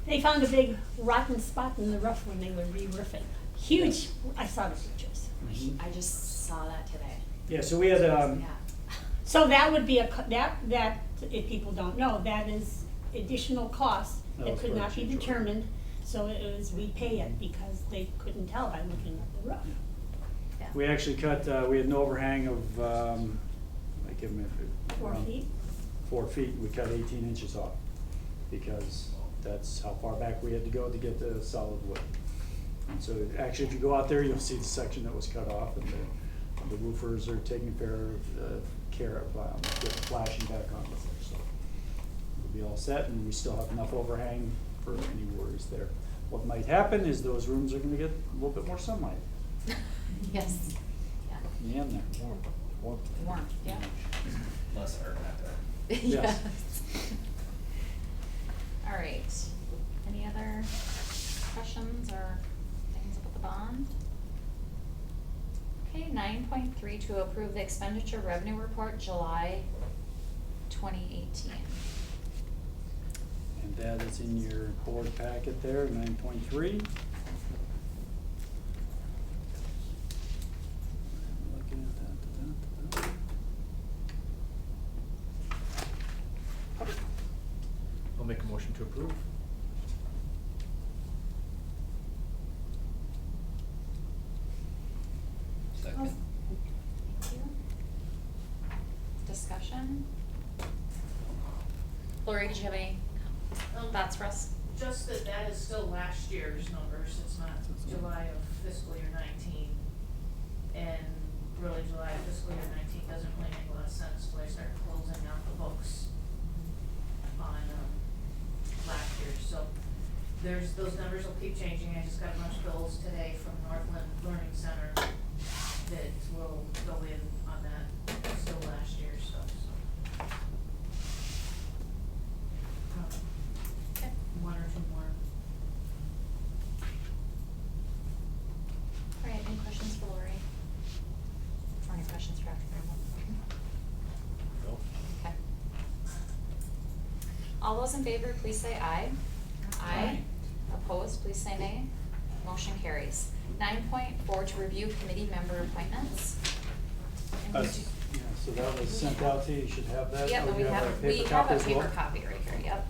They found a big rotten spot in the roof when they were re-roofing. Huge, I saw the pictures. I just saw that today. Yeah, so we had, Yeah. So that would be that, if people don't know, that is additional cost That that was could for a not be change order. determined. So it was, we pay it because they couldn't tell by looking at the roof. Yeah. we actually cut, we had an overhang of, I give them 4 feet. 4 feet, we cut 18 inches off, because that's how far back we had to go to get the solid wood. And so actually, if you go out there, you'll see the section that was cut off, and the roofers are taking care of care of, get the flashing back on with it, so. We'll be all set, and we still have enough overhang for any worries there. What might happen is those rooms are gonna get a little bit more sunlight Yes, yeah, in the end there. warm, yeah. Less art at that. Yes. All right, any other questions or things about the bond? Okay, 9.3, to approve the expenditure revenue report, July 2018. And that is in your board packet there, 9.3. Looking at that. I'll make a motion to approve. Second. Thank you. Discussion? Lori, did you have any thoughts for us? Just that that is still last year's numbers, it's not July of fiscal year 19. And really July of fiscal year 19 doesn't really make a lot of sense till I start closing out the books on last year. So those numbers will keep changing. I just got a bunch of bills today from Northland Learning Center that will go in on that, still last year's stuff, so. Okay. One or two more. All right, any questions for Lori? Or any questions for Dr. Graham? Okay. All those in favor, please say aye. Aye. Opposed, please say nay. Motion carries. 9.4, to review committee member appointments. And we do- Yeah, so that was sent out to you, you should have that. Yep, or and you we have, a we paper have copy a as well? paper copy right here, yep.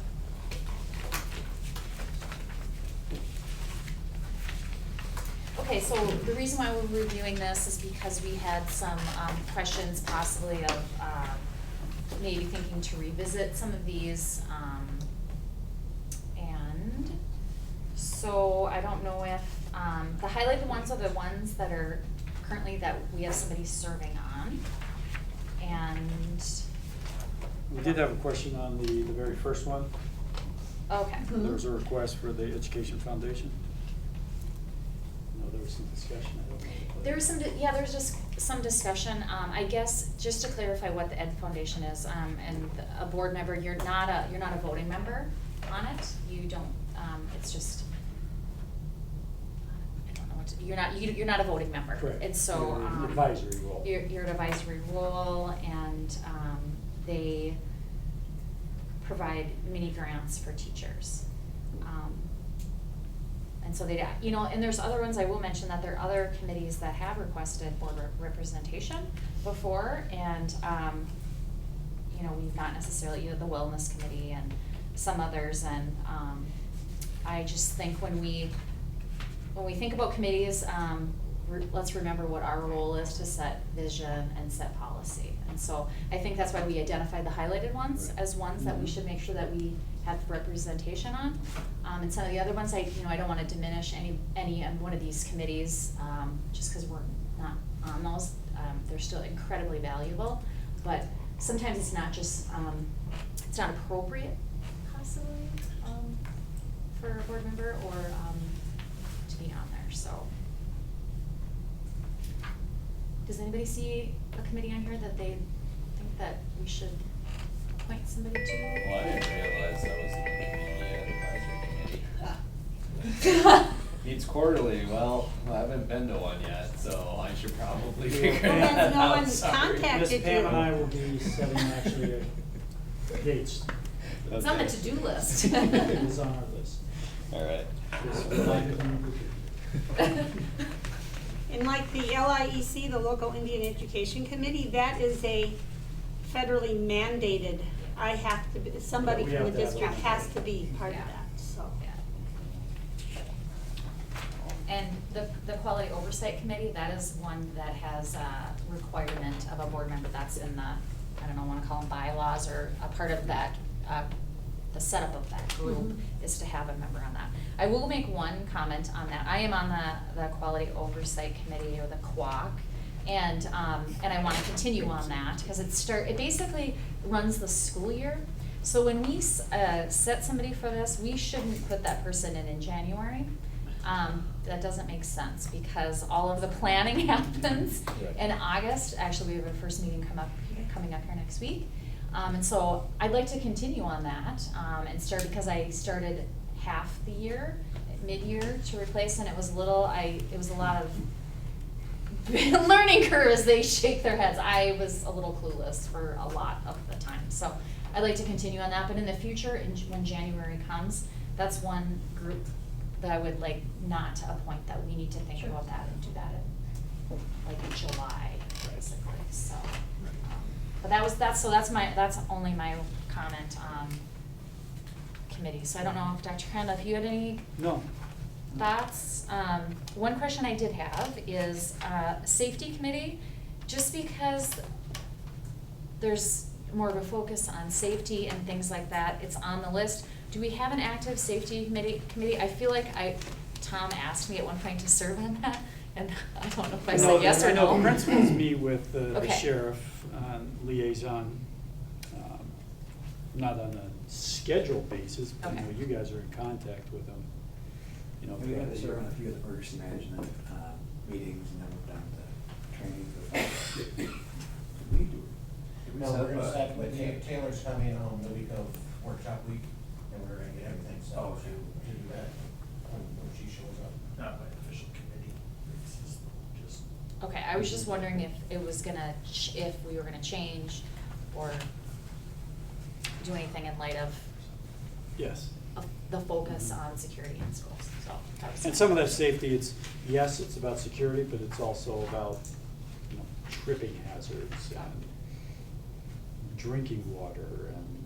Okay, so the reason why we're reviewing this is because we had some questions possibly of maybe thinking to revisit some of these. And so I don't know if, the highlighted ones are the ones that are currently that we have somebody serving on. And. We did have a question on the very first one. Okay. There was a request for the Education Foundation. I know there was some discussion, I don't know. There was some, yeah, there was just some discussion. I guess, just to clarify what the Ed Foundation is, and a board member, you're not a voting member on it. You don't, it's just, I don't know what to, you're not a voting member. Correct. And so, You're an advisory role. You're an advisory role, and, they provide mini grants for teachers. And so they, and there's other ones, I will mention that there are other committees that have requested board representation before, and, we've not necessarily, the Wellness Committee and some others, and, I just think when we think about committees, let's remember what our role is to set vision and set policy. And so I think that's why we identified the highlighted ones as ones that we should make sure that we have representation on. And some of the other ones, I don't want to diminish any one of these committees, just because we're not on those. They're still incredibly valuable, but sometimes it's not just, it's not appropriate possibly for a board member or to be on there, so. Does anybody see a committee on here that they think that we should appoint somebody to? Well, I didn't realize that was the Advisory Committee. Meets quarterly, well, I haven't been to one yet, so I should probably figure Well, that then no out, one's sorry. contacted Miss Pam and I will be setting actually dates. It's on the Okay. to-do list. It is on our list. All right. Just reminded me we did. And like the LIEC, the Local Indian Education Committee, that is a federally mandated, somebody Yeah, we from the have to have district it. has to be part of Yeah. that, so. Yeah. And the Quality Oversight Committee, that is one that has a requirement of a board member. That's in the, I don't know, want to call them bylaws, or a part of that, the setup of that group is to have a member on that. I will make one comment on that. I am on the Quality Oversight Committee, or the QUOC, And I wanna continue on that, cause it basically runs the school year. So when we set somebody for this, we shouldn't put that person in January. That doesn't make sense, because all of the planning happens in August. Actually, we have our first meeting coming up here next week. And so I'd like to continue on that, and because I started half the year, mid-year to replace, and it was a lot of learning curve as they shake their heads. I was a little clueless for a lot of the time. So I'd like to continue on that, but in the future, when January comes, that's one group that I would like not to appoint, that we need to think about that and do that in like July, basically, so. But that's only my comment on committee. So I don't know if Dr. Crandall, if you had any No. thoughts? One question I did have is, safety committee, just because there's more of a focus on safety and things like that, it's on the list. Do we have an active safety committee? I feel like Tom asked me at one point to serve on that, and I don't know if I said yes or no. I know the principals meet with the Okay. sheriff liaison, not on a scheduled basis, but you know, Okay. you guys are in contact with them. You know, We had to serve on a few of the emergency management meetings, and then we've done the training for. Did we do? Did we No, set we're gonna up a- set, with Taylor's coming on the week of workshop week, and we're gonna get everything set up to do that when she shows up. Not by official committee, it's just. Okay, I was just wondering if it was if we were gonna change or do anything in light of Yes. the focus on security in schools, so that was. And some of that safety, it's about security, but it's also about, you know, tripping hazards and drinking water and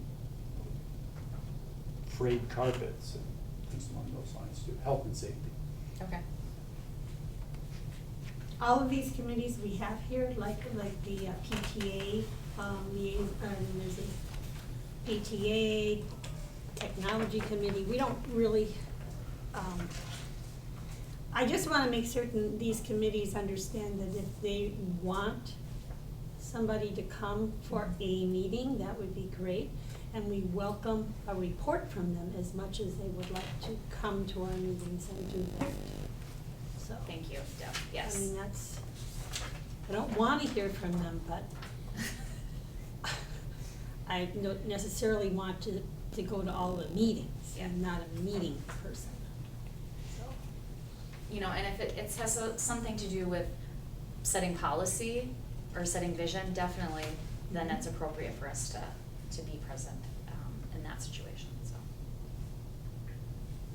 frayed carpets and things along those lines too, health and safety. Okay. All of these committees we have here, like the PTA, there's a PTA, technology committee, we don't really, I just wanna make certain these committees understand that if they want somebody to come for a meeting, that would be great. And we welcome a report from them as much as they would like to come to our meetings and do that. So. Thank you, Deb, I yes. mean, I don't wanna hear from them, but I don't necessarily want to go to all the meetings. I'm not a meeting person, so. You know, and if it has something to do with setting policy or setting vision, definitely, then it's appropriate for us to be present in that situation, so.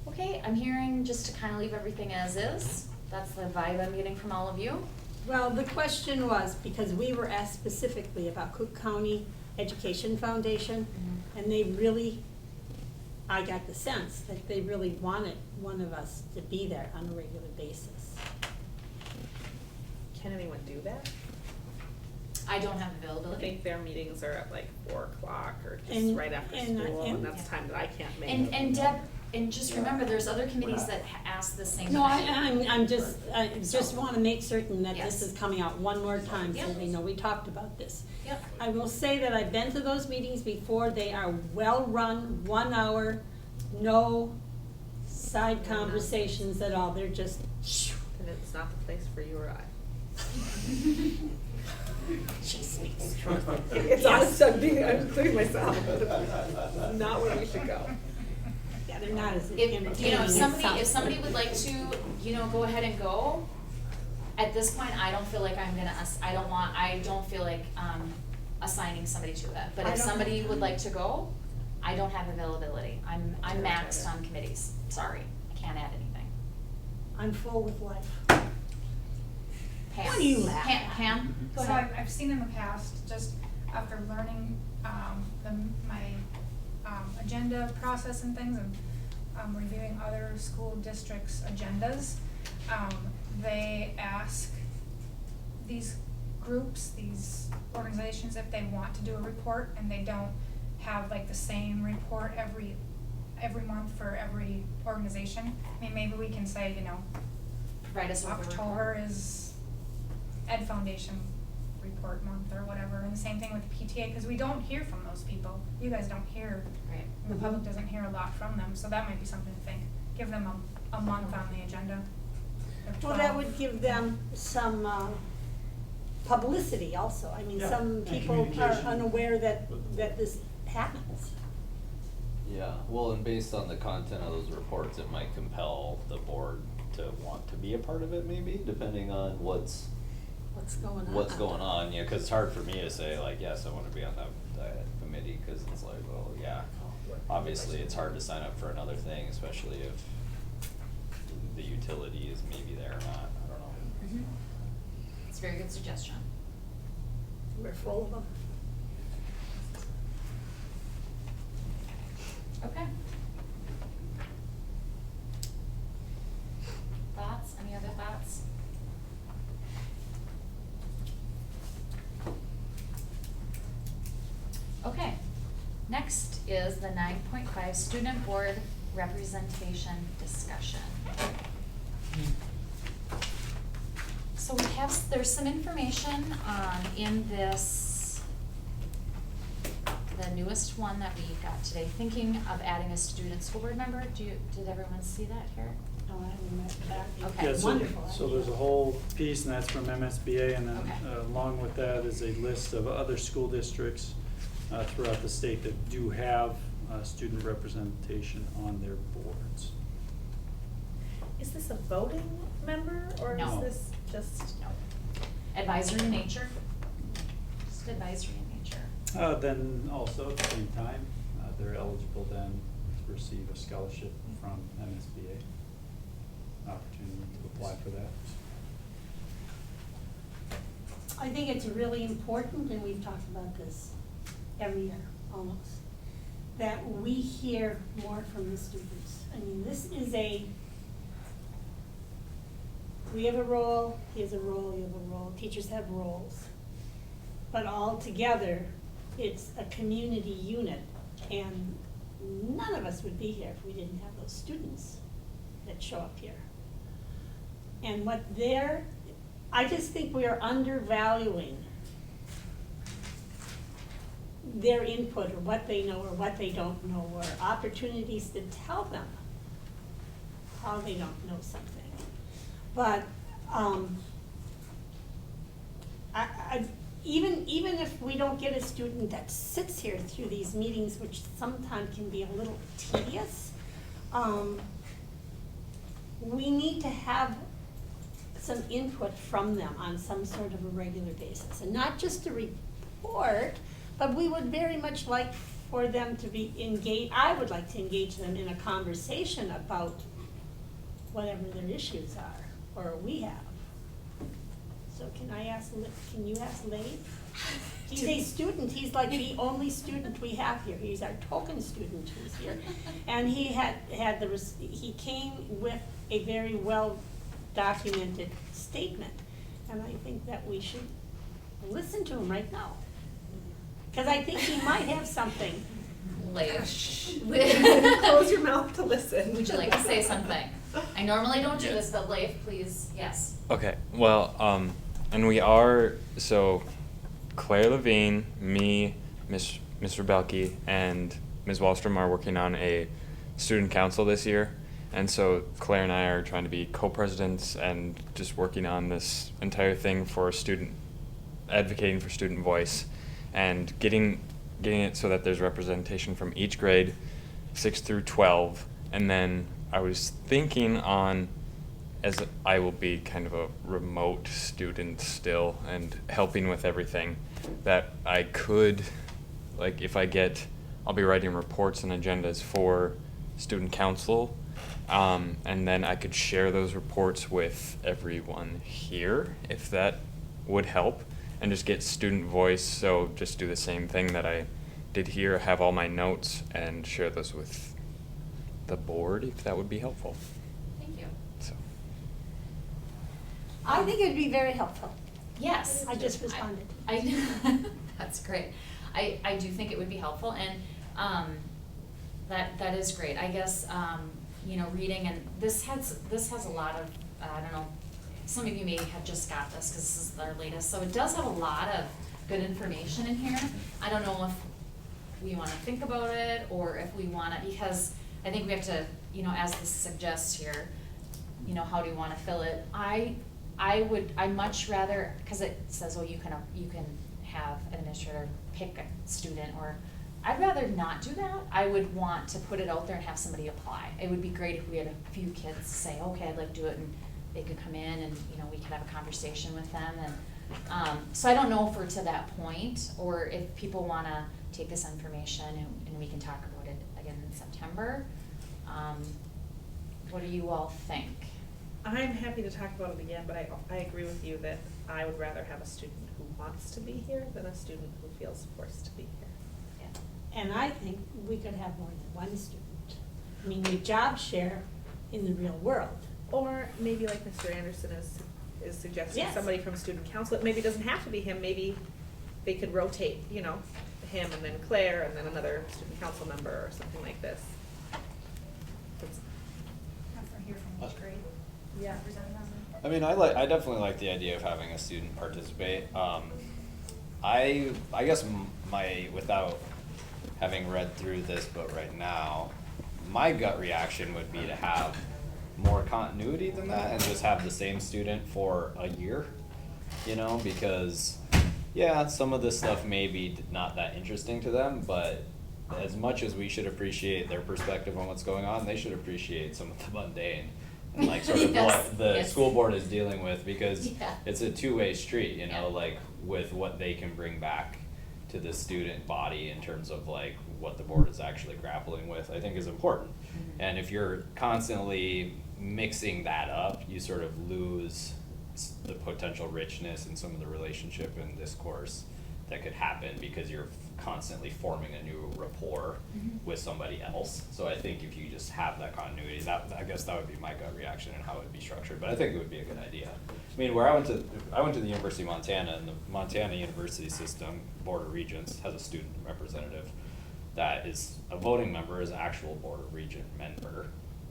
Okay, I'm hearing, just to kind of leave everything as is, that's the vibe I'm getting from all of you. Well, the question was, because we were asked specifically about Cook County Education Foundation, and they really, I got the sense that they really wanted one of us to be there on a regular basis. Can anyone do that? I don't have I availability. think their meetings are at like 4:00 or just And- right after and- school, and- and that's time that I can't make. And Deb, and just remember, there's other committees that ask the same. No, question. I just wanna make certain that this Yes. is coming out one more time, so Yep. they know we talked about this. Yep. I will say that I've been to those meetings before, they are well-run, 1 hour, no side conversations at all, they're just, And it's not the place for you or I. she speaks. It's honest, I'm including myself, not where we should go. Yeah, they're not as If, entertaining you know, as if somebody would like to, you know, go ahead and go, at this point, I don't feel like I'm gonna, I don't feel like, assigning somebody to that. But I if don't have somebody would time. like to go, I don't have availability. I'm maxed on committees, sorry, I can't add anything. I'm full with life. Pam. What are you laughing at? Pam, go So ahead. I've seen in the past, just after learning my agenda process and things, and reviewing other school districts' agendas, they ask these groups, these organizations, if they want to do a report, and they don't have like the same report every month for every organization. I mean, maybe we can say, you know, Provide us with a report. October is Ed Foundation report month or whatever, and the same thing with the PTA, because we don't hear from those people. You guys don't hear, Right. the public doesn't hear a lot from them, so that might be something to think. Give them a month on the agenda. or Well, that 12. would give them some publicity also. I mean, Yeah, some and people are communication. unaware that this happens. Yeah, well, and based on the content of those reports, it might compel the board to want to be a part of it, maybe, depending on what's going on, yeah, cause it's hard for me to say like, yes, I wanna be on that committee, cause it's like, well, yeah, obviously, it's hard to sign up for another thing, especially if the utility is maybe there or not, I don't know. It's a very good suggestion. We're full of them. Okay. Thoughts, any other thoughts? Okay, next is the 9.5 student board representation discussion. So we have, there's some information in this, the newest one that we got today, thinking of adding a student school board member. Did everyone see that here? Oh, I remember that. Okay. Yeah, Wonderful. so there's a whole piece, and that's from MSBA, and then Okay. along with that is a list of other school districts throughout the state that do have student representation on their boards. Is this a voting member, or is No. this just? No. Advisory in nature? Just advisory in nature. Then also at the same time, they're eligible then to receive a scholarship from MSBA. Opportunity to apply for that. I think it's really important, and we've talked about this every year, almost, that we hear more from the students. I mean, this is we have a role, he has a role, you have a role, teachers have roles. But all together, it's a community unit, and none of us would be here if we didn't have those students that show up here. And I just think we are undervaluing their input, or what they know or what they don't know, or opportunities to tell them how they don't know something. But even if we don't get a student that sits here through these meetings, which sometimes can be a little tedious, we need to have some input from them on some sort of a regular basis. And not just a report, but we would very much like for them to be engaged. I would like to engage them in a conversation about whatever their issues are, or we have. So can you ask Lave? He's a student, he's like the only student we have here, he's our token student who's here. And he he came with a very well-documented statement. And I think that we should listen to him right now. Because I think he might have something. Close your mouth to listen. Would you like to say something? I normally don't do this, but Leif, please, yes. Okay, well, and we are, so Claire Levine, me, Mr. Belke, and Ms. Wallstrom are working on a student council this year. And so Claire and I are trying to be co-presidents and just working on this entire thing for advocating for student voice and getting it so that there's representation from each grade, 6 through 12. And then I was thinking as I will be kind of a remote student still and helping with everything, that I could, like I'll be writing reports and agendas for student council, and then I could share those reports with everyone here, if that would help, and just get student voice. So just do the same thing that I did here, have all my notes and share those with the board, if that would be helpful. Thank you. So. I think it'd be very helpful. Yes. I just responded. That's great. I do think it would be helpful, and that is great. I guess reading, and this has a lot of, I don't know, some of you maybe have just got this, cause this is our latest, so it does have a lot of good information in here. I don't know if we wanna think about it, or if we wanna, because I think we have to, you know, as this suggests here, you know, how do you wanna fill it? I much rather, cause it says, oh, you can have an administrator pick a student, or, I'd rather not do that. I would want to put it out there and have somebody apply. It would be great if we had a few kids say, okay, I'd like to do it, and they could come in and, you know, we could have a conversation with them, and, so I don't know if we're to that point, or if people wanna take this information and we can talk about it again in September. What do you all think? I'm happy to talk about it again, but I agree with you that I would rather have a student who wants to be here than a student who feels forced to be here. Yeah. And I think we could have more than one student. I mean, we job share in the real world. Or maybe like Mr. Anderson is suggesting, Yes. somebody from student council, it maybe doesn't have to be him, maybe they could rotate, you know, him and then Claire and then another student council member or something like this. After hear from each grade. Yeah. Represent them. I mean, I definitely like the idea of having a student participate. I guess without having read through this, but right now, my gut reaction would be to have more continuity than that and just have the same student for a year, you know, because yeah, some of this stuff may be not that interesting to them, but as much as we should appreciate their perspective on what's going on, they should appreciate some of the mundane and like sort of Yes, what the yes. school board is dealing with, because Yeah. it's a two-way street, you know, Yeah. like with what they can bring back to the student body in terms of like what the board is actually grappling with, I think is important. Mhm. And if you're constantly mixing that up, you sort of lose the potential richness in some of the relationship and discourse that could happen because you're constantly forming a new rapport Mhm. with somebody else. So I think if you just have that continuity, I guess that would be my gut reaction and how it would be structured, but I think it would be a good idea. I mean, where I went to the University of Montana, and the Montana University System Board of Regents has a student representative that is a voting member, is an actual Board of Regent member,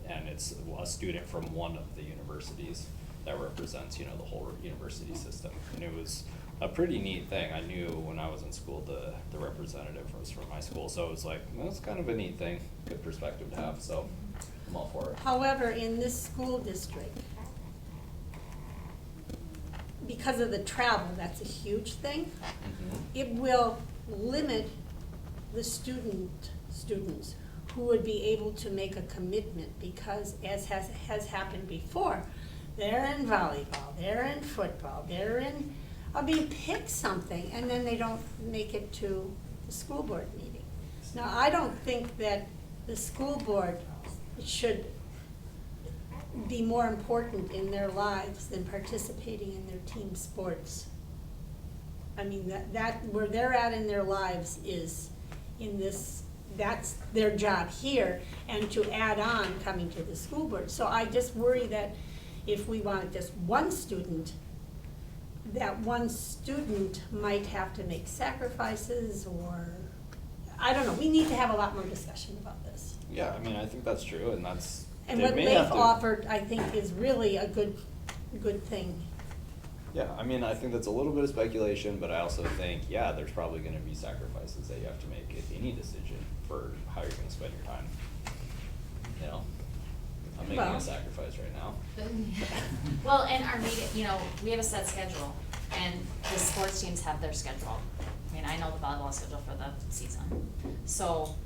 and it's a student from one of the universities that represents, you know, the whole university system. And it was a pretty neat thing. I knew when I was in school the representative was from my school, so it was like, well, it's kind of a neat thing, good perspective to have, so I'm all for it. However, in this school district, because of the travel, that's a huge thing. Mhm. It will limit the students who would be able to make a commitment, because as has happened before, they're in volleyball, they're in football, they're in, pick something, and then they don't make it to the school board meeting. Now, I don't think that the school board should be more important in their lives than participating in their team sports. I mean, that where they're at in their lives is in this, that's their job here, and to add on coming to the school board. So I just worry that if we wanted just one student, that one student might have to make sacrifices, or, I don't know, we need to have a lot more discussion about this. Yeah, I mean, I think that's true, and that's, And they what may they've have to- offered, I think, is really a good thing. Yeah, I mean, I think that's a little bit of speculation, but I also think, yeah, there's probably gonna be sacrifices that you have to make in any decision for how you're gonna spend your time. You know, I'm making Well- a sacrifice right now. Well, and our meeting, you know, we have a set schedule, and the sports teams have their schedule. I mean, I know the volleyball schedule for the season. So,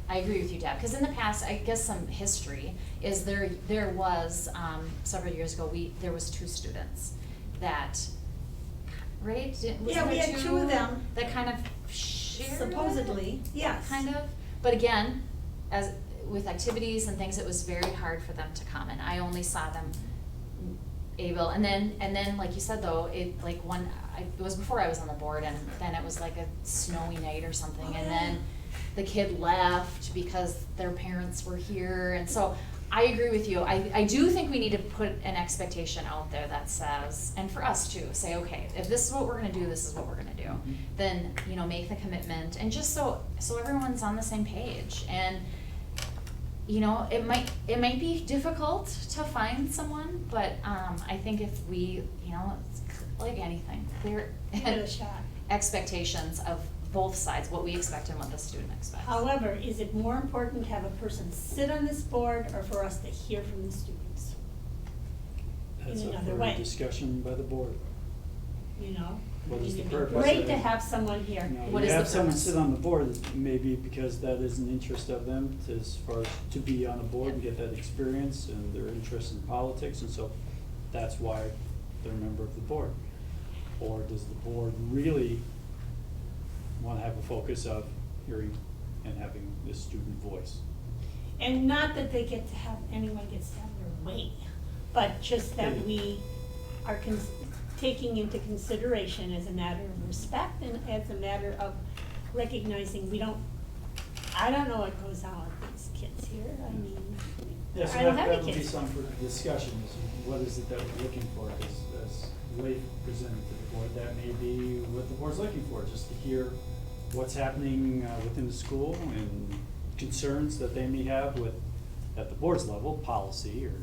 I agree with you, Deb, because in the past, I guess some history is there was, several years ago, there was 2 students that, right? Wasn't Yeah, we there had 2 of them. that kind of shared it? Supposedly, yes. Kind of, but again, as with activities and things, it was very hard for them to come, and I only saw them able, and then like you said though, it was before I was on the board, and then it was like a snowy night or something, and then the kid left because their parents were here, and so I agree with you. I do think we need to put an expectation out there that says, and for us too, say, okay, if this is what we're gonna do, this is what we're gonna do. Then, make the commitment, and just so everyone's on the same page. And, you know, it might be difficult to find someone, but I think if we, you know, it's like anything, clear Give it a shot. expectations of both sides, what we expect and what the student expects. However, is it more important to have a person sit on this board or for us to hear from the students? That's In up another for way. discussion by the board. You know? What is the It'd be purpose great of- to have someone here. You know, What you is the have someone purpose? sit on the board, maybe because that is an interest of them as far as to be on a board and Yep. get that experience and their interest in politics, and so that's why they're a member of the board. Or does the board really want to have a focus of hearing and having this student voice? And not that they get to have, anyone gets to have their way, but just that we are taking into consideration as a matter of respect and as a matter of recognizing I don't know what goes on with these kids here, I mean, Yes, I don't that have would any be kids. something for discussion, is what is it that we're looking for as Leif presented to the board? That may be what the board's looking for, just to hear what's happening within the school and concerns that they may have with, at the board's level, policy or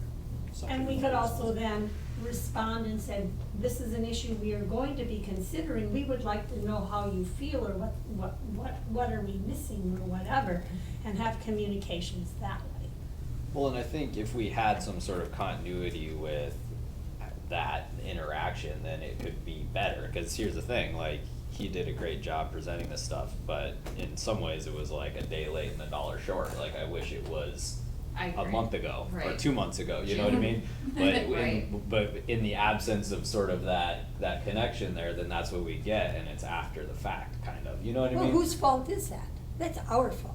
something. And we along could those also lines. then respond and say, this is an issue we are going to be considering, we would like to know how you feel, or what are we missing, or whatever, and have communications that way. Well, and I think if we had some sort of continuity with that interaction, then it could be better, cause here's the thing, like, he did a great job presenting this stuff, but in some ways it was like a day late and $1 short, like, I wish it was I a agree. month ago, or Right. 2 months ago, you know what I mean? But Right. but in the absence of sort of that connection there, then that's what we get, and it's after the fact, kind of, you know what I mean? Well, whose fault is that? That's our fault.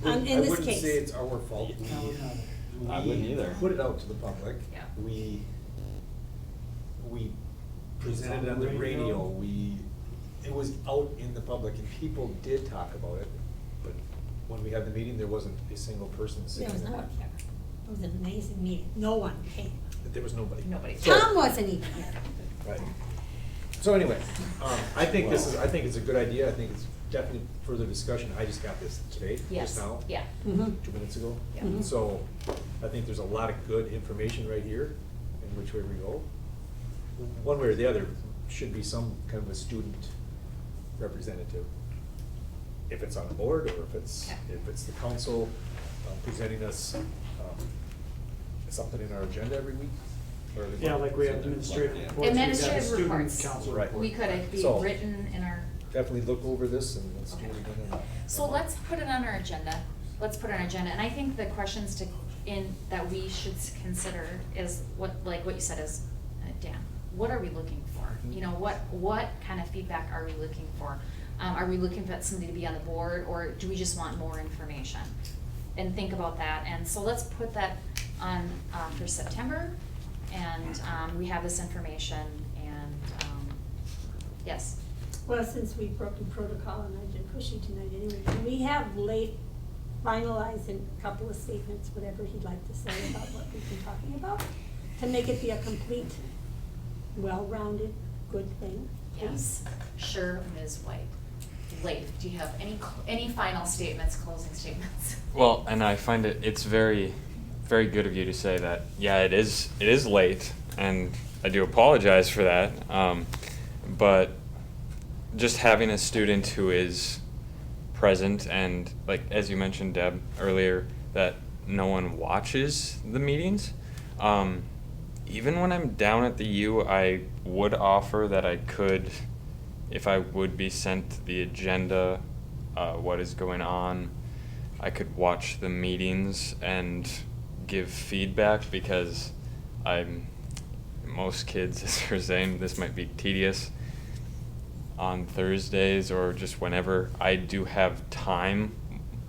In this I wouldn't case. say it's our fault. I wouldn't either. Put it out to the public. Yeah. We presented it on the radio, it was out in the public and people did talk about it, but when we had the meeting, there wasn't a single person There sitting was there. no one here. It was an amazing meeting. No one came. There was nobody. Nobody. So- Tom wasn't even here. Right. So anyway, I think I think it's a good idea, I think it's definitely further discussion, I just got this today, Yes, just now. yeah. 2 minutes ago. Yeah. Mhm. So, I think there's a lot of good information right here, in which way we go. One way or the other, should be some kind of a student representative. If it's on the board, or if it's Okay. the council presenting us something in our agenda every week, or every Yeah, month. like we have administrative reports, we've got the Administrative student reports. council Right. report. We could it be So- written in our, Definitely look over this and let's do it Okay. again. so let's put it on our agenda. Let's put it on our agenda, and I think the questions that we should consider is like what you said is, Dan, what are we looking for? You know, what kind of feedback are we looking for? Are we looking for somebody to be on the board, or do we just want more information? And think about that, and so let's put that on, for September, and, we have this information, and, yes. Well, since we've broken protocol and I've been pushy tonight anyway, can we have late finalized in a couple of statements, whatever he'd like to say about what we've been talking about, to make it be a complete, well-rounded, good thing? Yes, sure, Ms. White. Leif, do you have any final statements, closing statements? Well, and I find it's very, very good of you to say that, yeah, it is late, and I do apologize for that. But just having a student who is present and, like, as you mentioned, Deb, earlier, that no one watches the meetings. Even when I'm down at the U, I would offer that I could, if I would be sent the agenda, what is going on, I could watch the meetings and give feedback, because most kids, as you're saying, this might be tedious. On Thursdays or just whenever I do have time,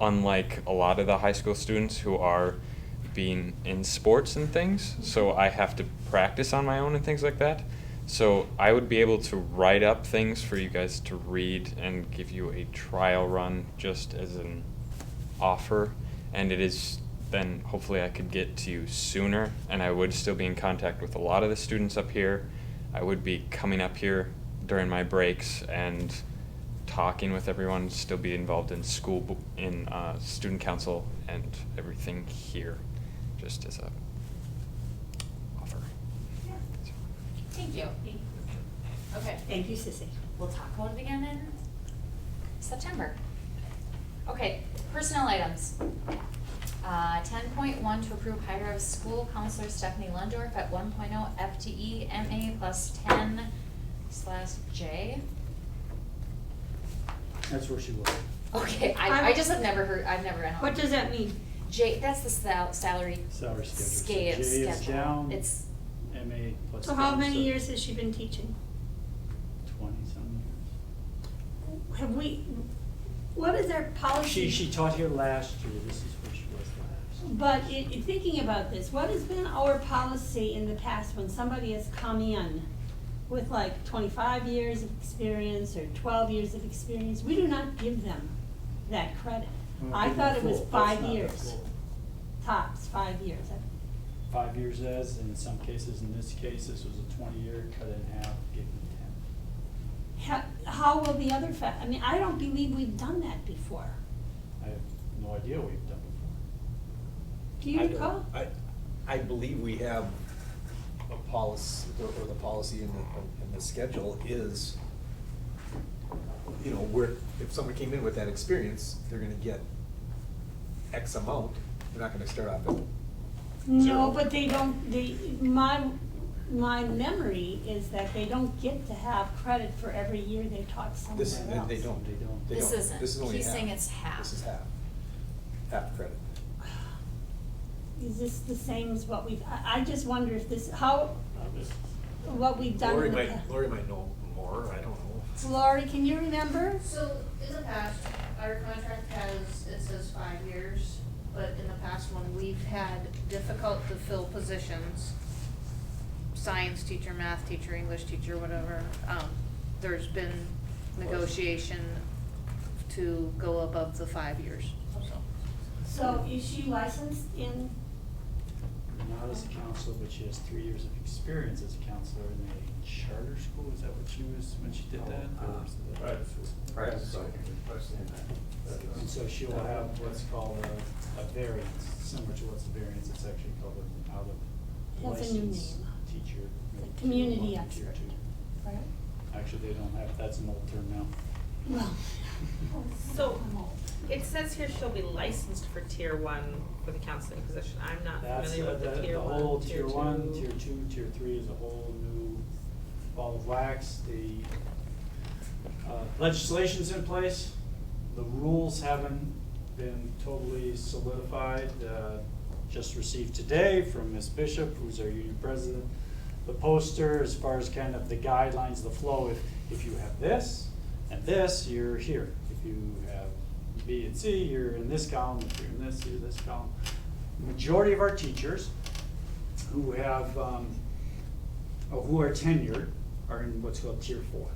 unlike a lot of the high school students who are being in sports and things, so I have to practice on my own and things like that. So I would be able to write up things for you guys to read and give you a trial run just as an offer, and it is then hopefully I could get to you sooner, and I would still be in contact with a lot of the students up here. I would be coming up here during my breaks and talking with everyone, still be involved in student council and everything here, just as a offer. Thank you. Okay. Thank you, Sissy. We'll talk about it again in September. Okay, personnel items. 10.1 to approve hire of school counselor Stephanie Lundorf at 1.0 FTE MA plus 10/J. That's where she was. Okay, I just have never heard, I've never. What does that mean? J, that's the salary. Salary schedule. So Scale, J is schedule. down. It's, MA plus. So how 10, many years has she been teaching? 20-some years. Have we, what is our policy? She taught here last year, this is where she was last. But thinking about this, what has been our policy in the past when somebody has come in with like 25 years of experience or 12 years of experience? We do not give them that credit. I thought it was Full, 5 that's not the years, full. tops, 5 years. 5 years as, in some cases, in this case, this was a 20-year, cut it in half, gave them 10. How will the other I mean, I don't believe we've done that before. I have no idea what we've done Do you recall? I believe we have a policy, or the policy in the schedule is, you know, where, if someone came in with that experience, they're gonna get X amount, they're not gonna start off at No, zero. but they don't, my memory is that they don't get to have credit for every year they taught somewhere This, else. they don't. They don't. They This don't. isn't. This is only He's half. saying it's half. This is half. Half credit. Is this the same as what we've, I just wonder if this, what we've done in the past. Lori might know more, I don't know. Lori, can you remember? So in the past, our contract has, it says 5 years, but in the past when we've had difficult to fill positions, science teacher, math teacher, English teacher, whatever, there's been negotiation to go above the 5 years, so. So is she licensed in, Not as a counselor, but she has 3 years of experience as a counselor in a charter school, is that what she was, when she did that? Or was it- Private school. And so she will have what's called a variance, similar to what's a variance, it's actually called an out of That's a new license name. teacher. The maybe community tier 1, tier expert. 2. right? Actually, they don't have, that's an old term now. Well. So, it says here she'll be licensed for tier 1 for the counseling position. I'm not That's familiar with the tier 1, whole tier 2. tier 1, tier 2, tier 3 is a whole new ball of wax. The legislation's in place. The rules haven't been totally solidified. Just received today from Ms. Bishop, who's our union president, the poster as far as kind of the guidelines, the flow. If you have this and this, you're here. If you have B and C, you're in this column. If you're in this, you're this column. The majority of our teachers who have, who are tenured are in what's called tier 4.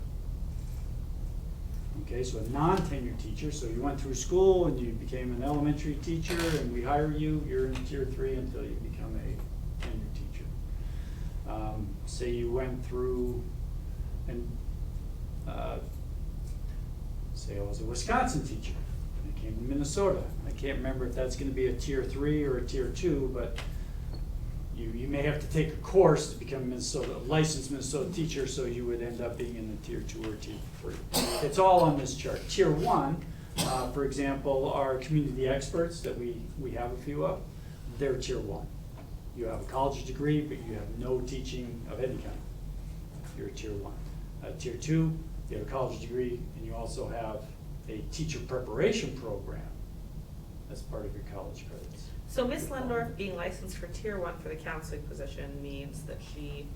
Okay, so a non-tenured teacher, so you went through school and you became an elementary teacher and we hire you, you're in tier 3 until you become a tenured teacher. Say you went through and, say I was a Wisconsin teacher, and I came to Minnesota. I can't remember if that's gonna be a tier 3 or a tier 2, but you may have to take a course to become a licensed Minnesota teacher, so you would end up being in the tier 2 or tier 3. It's all on this chart. Tier 1, for example, are community experts that we have a few of. They're tier 1. You have a college degree, but you have no teaching of any kind. You're tier 1. Tier 2, you have a college degree, and you also have a teacher preparation program as part of your college credits. So Ms. Lundorf being licensed for tier 1 for the counseling position means that she,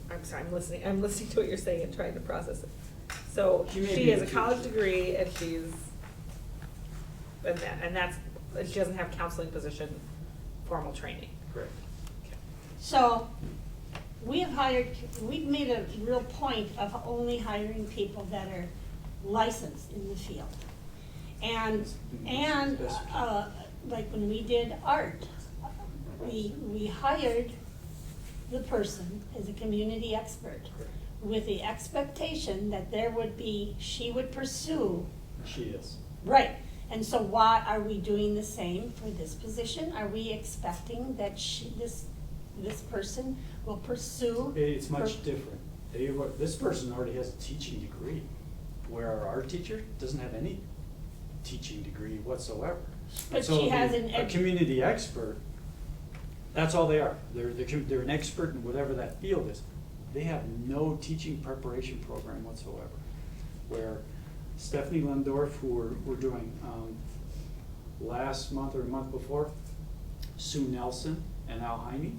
I'm sorry, I'm listening to what you're saying and trying to process it. So She may she be has a a college teacher. degree and she doesn't have counseling position formal training. Correct. So, we've made a real point of only hiring people that are licensed in the field. And, like when we did art, we hired the person as a community expert. with the expectation that there would be, she would pursue. She is. Right, and so why are we doing the same for this position? Are we expecting that this person will pursue? It's much her- different. This person already has a teaching degree, where our teacher doesn't have any teaching degree whatsoever. But So she has a community expert, that's all they are. They're an expert in whatever that field is. They have no teaching preparation program whatsoever. Where Stephanie Lundorf, who we're doing last month or a month before, Sue Nelson and Al Jaime,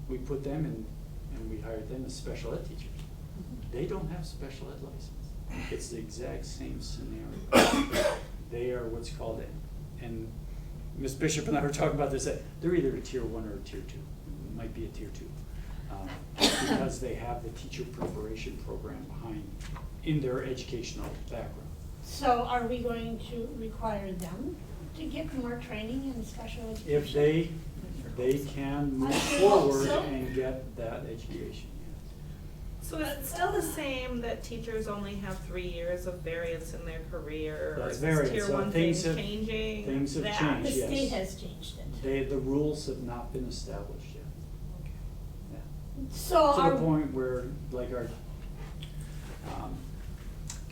we put them in and we hired them as special ed teachers. They don't have special ed license. It's the exact same scenario. They are what's called, and Ms. Bishop and I were talking about this, they're either a tier 1 or a tier 2. It might be a tier 2. Because they have the teacher preparation program behind, in their educational background. So are we going to require them to get more training in special education? If they can move I think forward so. and get that education, So is it still the same that teachers only have 3 years of variance in their career? That's Or is variance. this tier So 1 things thing have- changing? things have that? changed. The Yes. state has changed it. the rules have not been established yet. Yeah. So To are, the point where, like our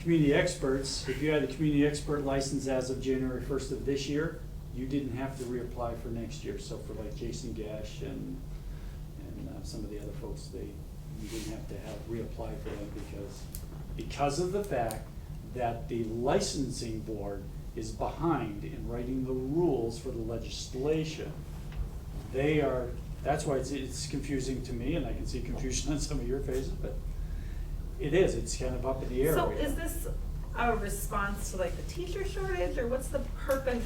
community experts, if you had a community expert license as of January 1st of this year, you didn't have to reapply for next year. So for like Jason Gash and some of the other folks, you didn't have to reapply for them because of the fact that the licensing board is behind in writing the rules for the legislation. That's why it's confusing to me, and I can see confusion on some of your faces, but it's kind of up in the air. So right is now. this a response to like the teacher shortage, or what's the purpose?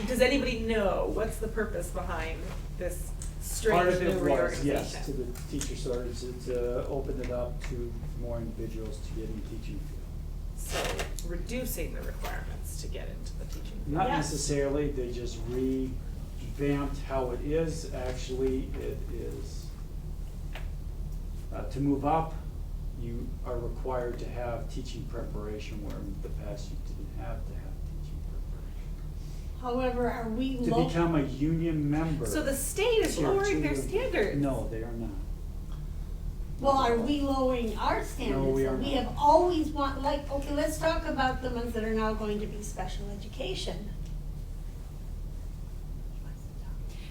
Does anybody know what's the purpose behind this Part strange of new it was, reorganization? yes, to the teacher shortage, to open it up to more individuals to get in the teaching field. So reducing the requirements to get into the teaching field. Not Yes. necessarily, they just revamped how it is. Actually, it is, to move up, you are required to have teaching preparation, where in the past you didn't have to have teaching preparation. however, are we To become a union member. So the state is Tier lowering their 2. standards? No, they are not. Well, are we lowering our standards? we are We not. have always okay, let's talk about the ones that are now going to be special education.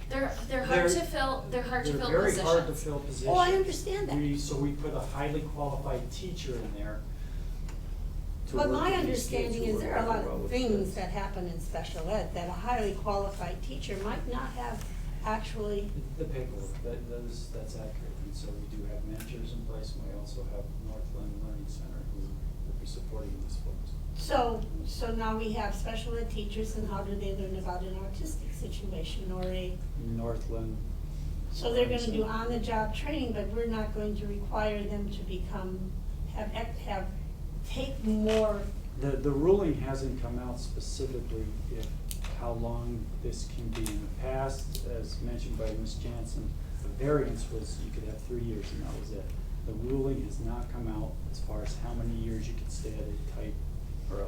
They're hard to fill, they're hard to fill They're very positions. hard to fill positions. Oh, I understand that. So we put a highly qualified teacher in there. to But work my with these kids understanding who is work there are a lot very well of with things kids. that happen in special ed that a highly qualified teacher might not have actually. The paperwork, that's accurate, and so we do have mentors in place, and we also have Northland Learning Center who will be supporting these folks. So now we have special ed teachers, and how do they learn about an autistic situation or a, Northland. so they're gonna do Learning Center. on-the-job training, but we're not going to require them to take more. The ruling hasn't come out specifically how long this can be. In the past, as mentioned by Ms. Jansen, the variance was you could have 3 years and that was it. The ruling has not come out as far as how many years you could stay at a type or a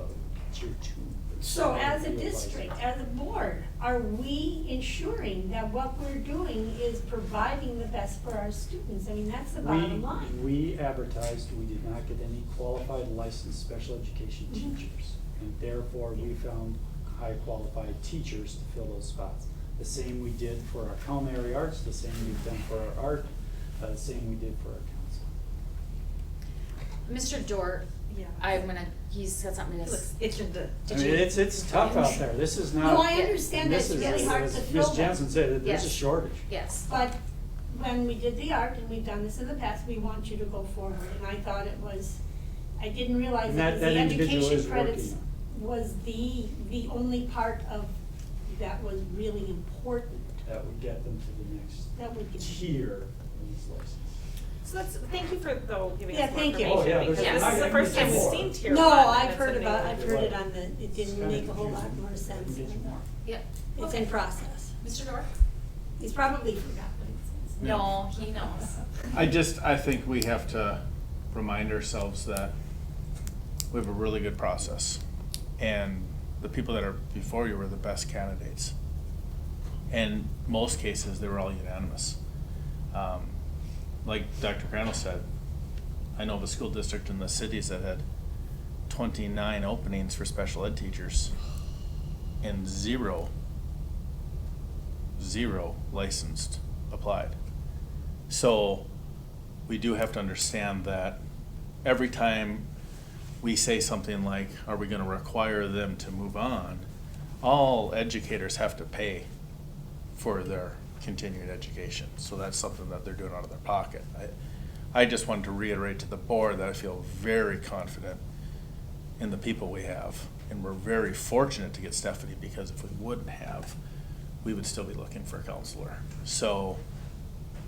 tier 2. So as a field district, license. as a board, are we ensuring that what we're doing is providing the best for our students? I mean, that's the bottom line. We advertised, we did not get any qualified licensed special education Mhm. teachers. And therefore, we found high qualified teachers to fill those spots. The same we did for our culinary arts, the same we've done for our art, the same we did for our counseling. Mr. Dort, Yeah. he's got something to He looks say. itching to. I mean, it's tough out there. This is not. No, I understand this that's is- really hard as to fill Ms. them. Jansen said, there's a Yes. shortage. Yes. But when we did the art, and we've done this in the past, we want you to go forward, and I thought it was, I didn't realize And that that the individual education is credits working was the only part of, that was really important. That would get them to the next That would get. tier in this license. So thank you for giving Yeah, us more thank you. information, Oh, yeah, because there's- this is the I first can time get we've more. seen tier No, one. and I've it's heard a new- I've heard it Right. on the, it It's didn't kinda make a whole lot confusing. more I sense. can get you more. Yep. It's Okay. in process. Mr. Dort? He's probably forgot what it says. No, he knows. I think we have to remind ourselves that we have a really good process, and the people that are before you were the best candidates. In most cases, they were all unanimous. Like Dr. Crandall said, I know of a school district in the cities that had 29 openings for special ed teachers and zero licensed applied. So we do have to understand that every time we say something like, are we gonna require them to move on, all educators have to pay for their continuing education. So that's something that they're doing out of their pocket. I just wanted to reiterate to the board that I feel very confident in the people we have. And we're very fortunate to get Stephanie, because if we wouldn't have, we would still be looking for a counselor. So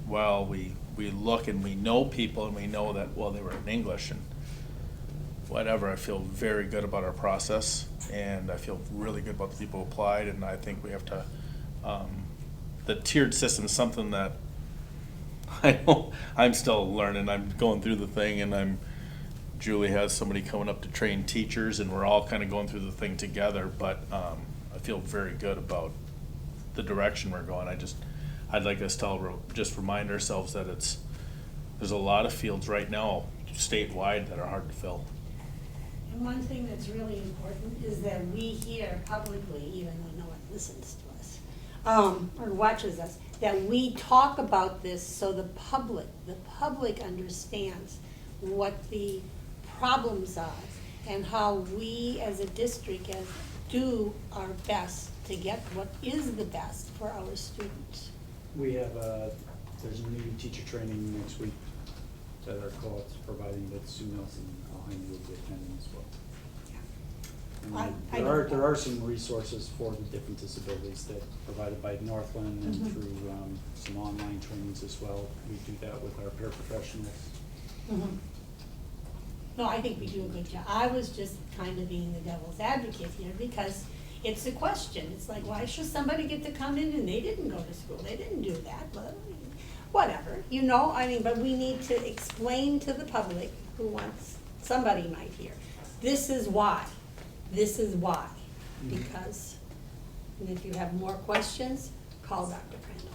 while we look and we know people and we know that, well, they were in English and whatever, I feel very good about our process, and I feel really good about the people who applied, and I think we have to, the tiered system is something that I'm still learning. I'm going through the thing, and Julie has somebody coming up to train teachers, and we're all kind of going through the thing together, but I feel very good about the direction we're going. I'd like us to just remind ourselves that there's a lot of fields right now statewide that are hard to fill. And one thing that's really important is that we hear publicly, even though no one listens to us, or watches us, that we talk about this so the public understands what the problems are and how we as a district do our best to get what is the best for our students. We have, there's a new teacher training next week that our co-op's providing, that Sue Nelson Alheim will be attending as well. And there are some resources for the different disabilities that provided by Northland and Mhm. through some online trainings as well. We do that with our paraprofessionals. Mhm. No, I think we do a good job. I was just kind of being the devil's advocate here because it's a question. It's like, why should somebody get to come in and they didn't go to school? They didn't do that. Well, whatever, but we need to explain to the public who wants, somebody might hear, this is why. This is why. Because, and if you have more questions, call Dr. Crandall.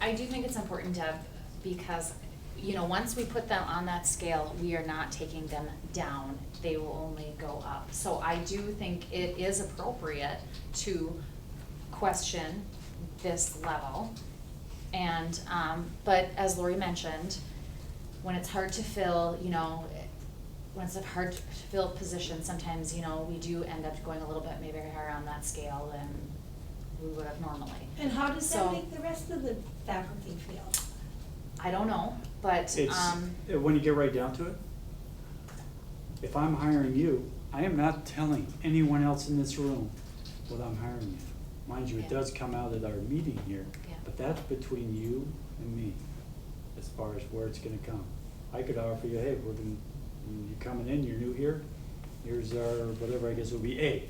I do think it's important, Deb, because, once we put them on that scale, we are not taking them down. They will only go up. So I do think it is appropriate to question this level. And, but as Lori mentioned, when it's hard to fill, when it's a hard to fill position, sometimes, we do end up going a little bit maybe higher on that scale than we would have normally. And how does So- that make the rest of the faculty feel? I don't know, but, When you get right down to it, if I'm hiring you, I am not telling anyone else in this room what I'm hiring you. Mind you, it Yeah. does come out at our meeting here, Yeah. but that's between you and me, as far as where it's gonna come. I could offer you, hey, you're coming in, you're new here, here's our, whatever, I guess it would be A.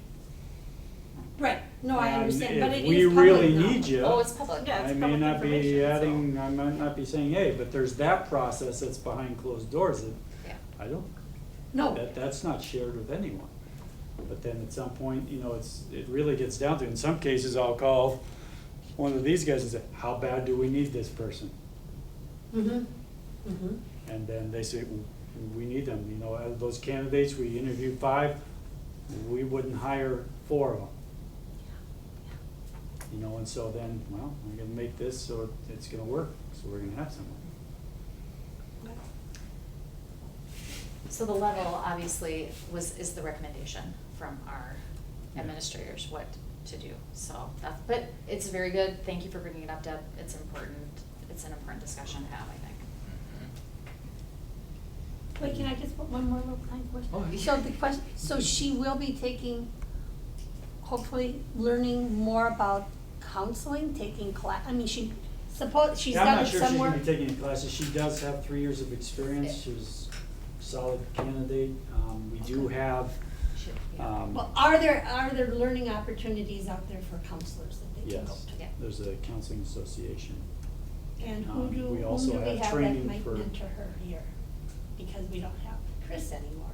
Right, no, I And understand, but it if we is public really knowledge. need you, oh, it's public. Yeah, it's I may public not be information, so- adding, I might not be saying A, but there's that process that's behind closed doors that Yeah. I don't, No, that's not shared with anyone. But then at some point, it really gets down to, in some cases, I'll call one of these guys and say, how bad do we need this person? mm-hmm, mm-hmm. And then they say, we need them, out of those candidates, we interviewed 5, we wouldn't hire 4 of them. And so then, well, we're gonna make this so it's gonna work, so we're gonna have someone. So the level obviously is the recommendation from our administrators, what to do. So but it's very good. Thank you for bringing it up, Deb. It's important. It's an important discussion to have, I think. Wait, can I just put one more little tiny question? Oh, yeah. So the question, so she will be taking, hopefully, learning more about counseling, taking class, she's Yeah, I'm done not it sure she's somewhere. gonna be taking any classes. She does have 3 years of experience. She's a solid candidate. We do have, Should, yeah. Well, are there learning opportunities out there for counselors that they can go yes, to? Yeah. there's a counseling association. And We who also do we have have that training might for- mentor her here? because we don't have Chris anymore.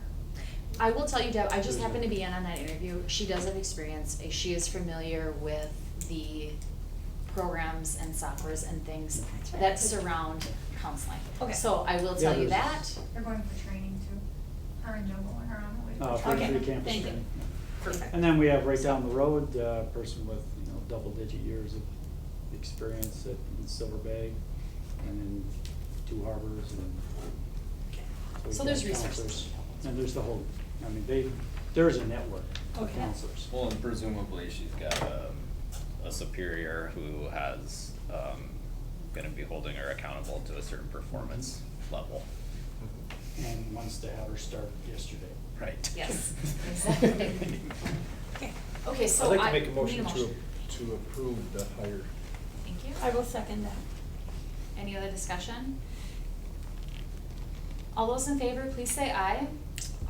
I will tell you, Deb, I just happened to be in on that interview. She does have experience. She is familiar with the programs and softwares and things That's right. that surround counseling. Okay. So I will tell you that. They're going for training too. Her and Jumbo are on the way for For training. Okay, free campus thank you. training. Perfect. And then we have right down the road, a person with, double-digit years of experience in Silver Bay and in Two Harbors and. we've So there's got resources. counselors. And there's the whole, there's a network of Okay. counselors. Well, and presumably she's got a superior who has, gonna be holding her accountable to a certain performance level. And wants to have her start yesterday. Right. Yes, exactly. Okay, Okay, so I'd I like to make a need motion to approve the hire. Thank you. I will second that. Any other discussion? All those in favor, please say aye.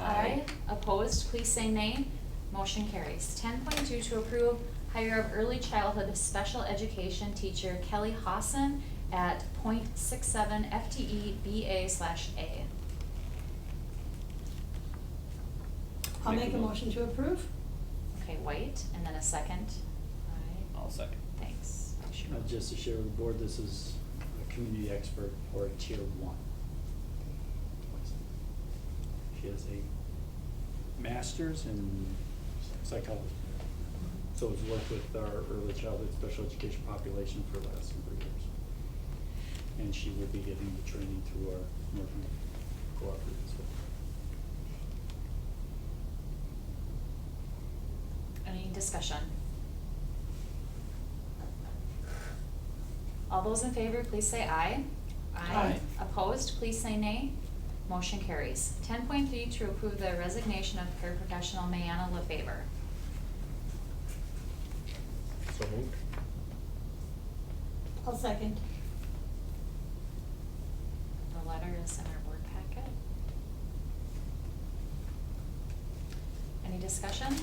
Aye. Opposed, please say nay. Motion carries. 10.2 to approve hire of early childhood special education teacher Kelly Hassan at .67 FTE BA/A. I'll make a motion to approve. Okay, White, and then a second. Aye. I'll second. Thanks. Just to share with the board, this is a community expert or a tier 1. She has a master's in psychology. So has worked with our early childhood special education population for the last number of years. And she will be getting the training through our Northern Cooperative as well. Any discussion? All those in favor, please say aye. Aye. Opposed, please say nay. Motion carries. 10.3 to approve the resignation of paraprofessional Mayana LaFever. So moved. I'll second. The letter is in our board packet. Any discussion?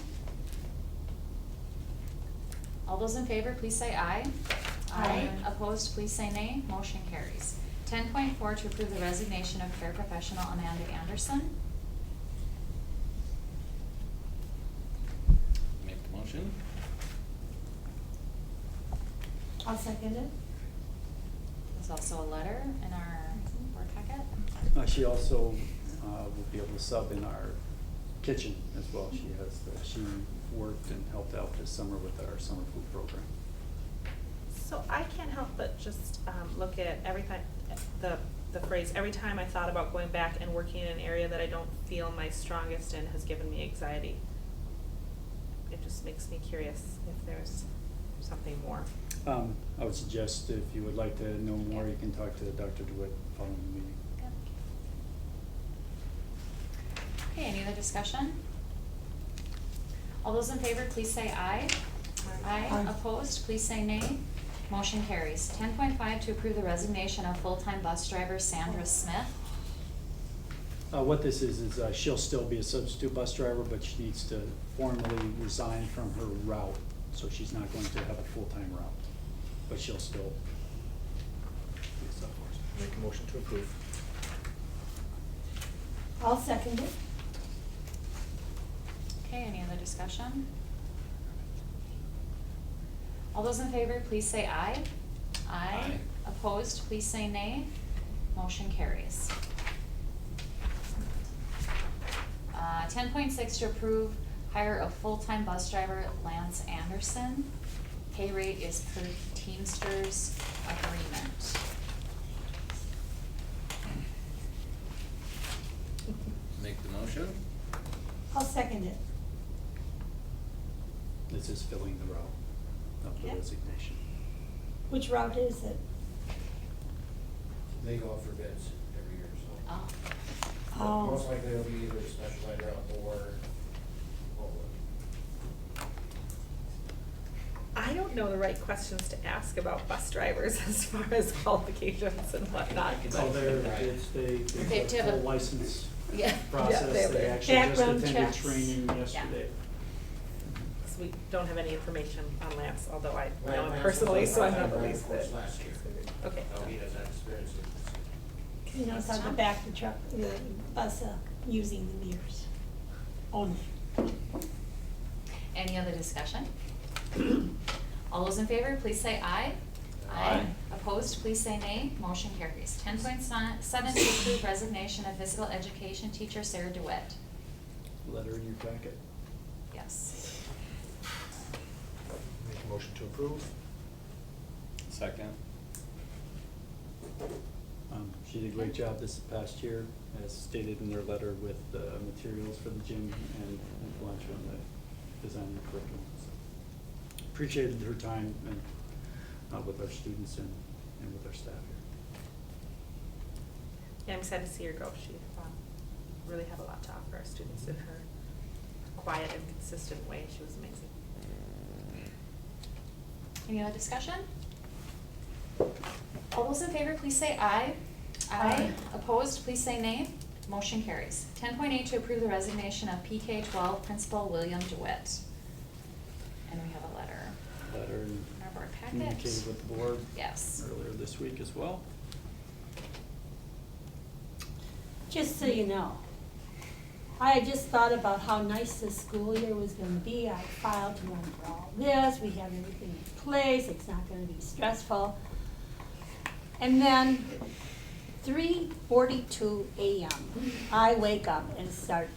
All those in favor, please say aye. Aye. Opposed, please say nay. Motion carries. 10.4 to approve the resignation of paraprofessional Amanda Anderson. Make the motion. I'll second it. There's also a letter in our board packet. She also will be able to sub in our kitchen as well. She worked and helped out this summer with our summer food program. So I can't help but just look at the phrase, every time I thought about going back and working in an area that I don't feel my strongest in has given me anxiety. It just makes me curious if there's something more. I would suggest if you would like to know more, you can talk to Dr. DeWitt following the meeting. Okay, any other discussion? All those in favor, please say aye. Aye. Opposed, please say nay. Motion carries. 10.5 to approve the resignation of full-time bus driver Sandra Smith. What this is she'll still be a substitute bus driver, but she needs to formally resign from her route. So she's not going to have a full-time route, but she'll still be a sub for us. Make a motion to approve. I'll second it. Okay, any other discussion? All those in favor, please say aye. Aye. Opposed, please say nay. Motion carries. 10.6 to approve hire of full-time bus driver Lance Anderson. Pay rate is per Teamsters agreement. Make the motion. I'll second it. This is filling the route of the Okay. resignation. Which route is it? They go out for bids every year, so. Oh. Most likely it'll be either a special ed route or I don't know the right questions to ask about bus drivers as far as qualifications and whatnot. Oh, but- they They have to have full a- license Yeah. process. they have They their actually just background attended checks. training yesterday. So we don't have any information on Lance, although I Well, know him Lance personally, was so I'm on not the that least course bit. last year. Okay. He has that experience. You know, it's on the back of the truck, the bus, using the mirrors only. Any other discussion? All those in favor, please say aye. Aye. Opposed, please say nay. Motion carries. 10.7 to approve resignation of physical education teacher Sarah DeWitt. Letter in your packet. Yes. Make a motion to approve. Second. She did a great job this past year, as stated in their letter, with materials for the gym and lunch on the design and curriculum. So, appreciated her time and with our students and with our staff here. Yeah, I'm excited to see her go. She really had a lot to offer our students in her quiet and consistent way. She was amazing. Any other discussion? All those in favor, please say aye. Aye. Opposed, please say nay. Motion carries. 10.8 to approve the resignation of PK-12 Principal William DeWitt. And we have a letter. Letter and In our board packet. communicated with the board Yes. earlier this week as well. Just so you know, I just thought about how nice this school year was gonna be. I filed to run for all this, we have everything in place, it's not gonna be stressful. And then 3:42 a.m., I wake up and start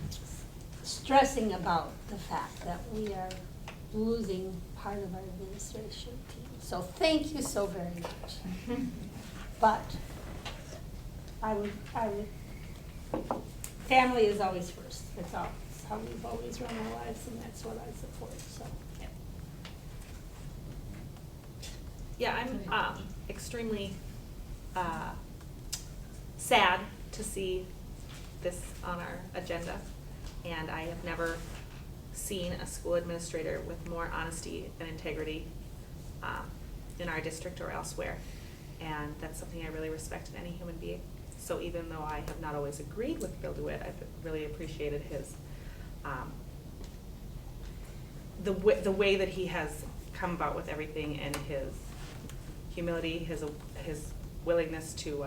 stressing about the fact that we are losing part of our administration team. So thank you so very much. But I would, family is always first. That's how we've always run our lives, and that's what I support, so. Yep. Yeah, I'm extremely sad to see this on our agenda, and I have never seen a school administrator with more honesty and integrity in our district or elsewhere, and that's something I really respect in any human being. So even though I have not always agreed with Bill DeWitt, I've really appreciated his the way that he has come about with everything, and his humility, his willingness to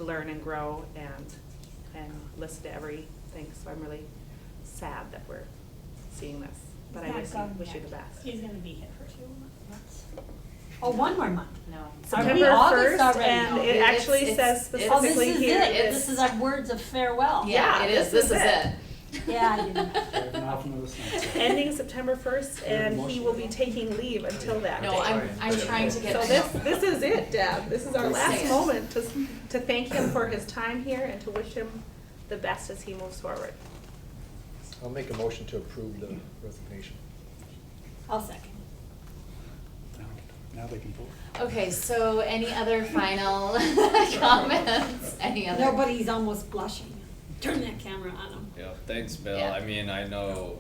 learn and grow and listen to everything. So I'm really sad that we're seeing this, but I wish you the best. He's gonna be here for 2 months. Oh, 1 more month. No. Are we September August 1st, already? and No, it actually it's- says it's- Oh, this specifically is here. it. This is our words of farewell. Yeah, it is. This is it. Yeah, I didn't. Driving off into the sunset. Ending September 1st, and he will be taking leave until that No, day. I'm trying to get. So this is it, Deb. This is our Say last it. moment to thank him for his time here and to wish him the best as he moves forward. I'll make a motion to approve the resignation. I'll second. Now they can vote. Okay, so any other final comments? Any other? Nobody's almost blushing. Turn that camera on him. Yeah, thanks, Bill. Yeah. I mean, I know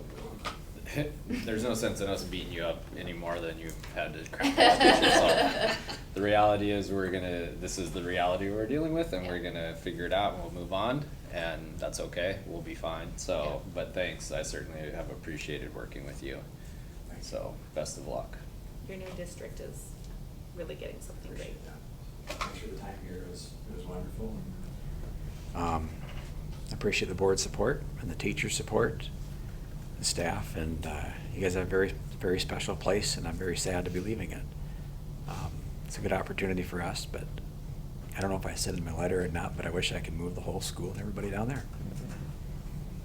there's no sense in us beating you up any more than you've had to crack so the reality is this is the reality we're dealing with, and we're gonna figure it out and we'll move on, and that's okay. We'll be fine. So, but thanks. I certainly have appreciated working with you. So, best of luck. Your new district is really getting something great. Actually, the time here was wonderful. I appreciate the board support and the teacher support, the staff, and you guys have a very, very special place, and I'm very sad to be leaving it. It's a good opportunity for us, but I don't know if I said in my letter or not, but I wish I could move the whole school and everybody down there.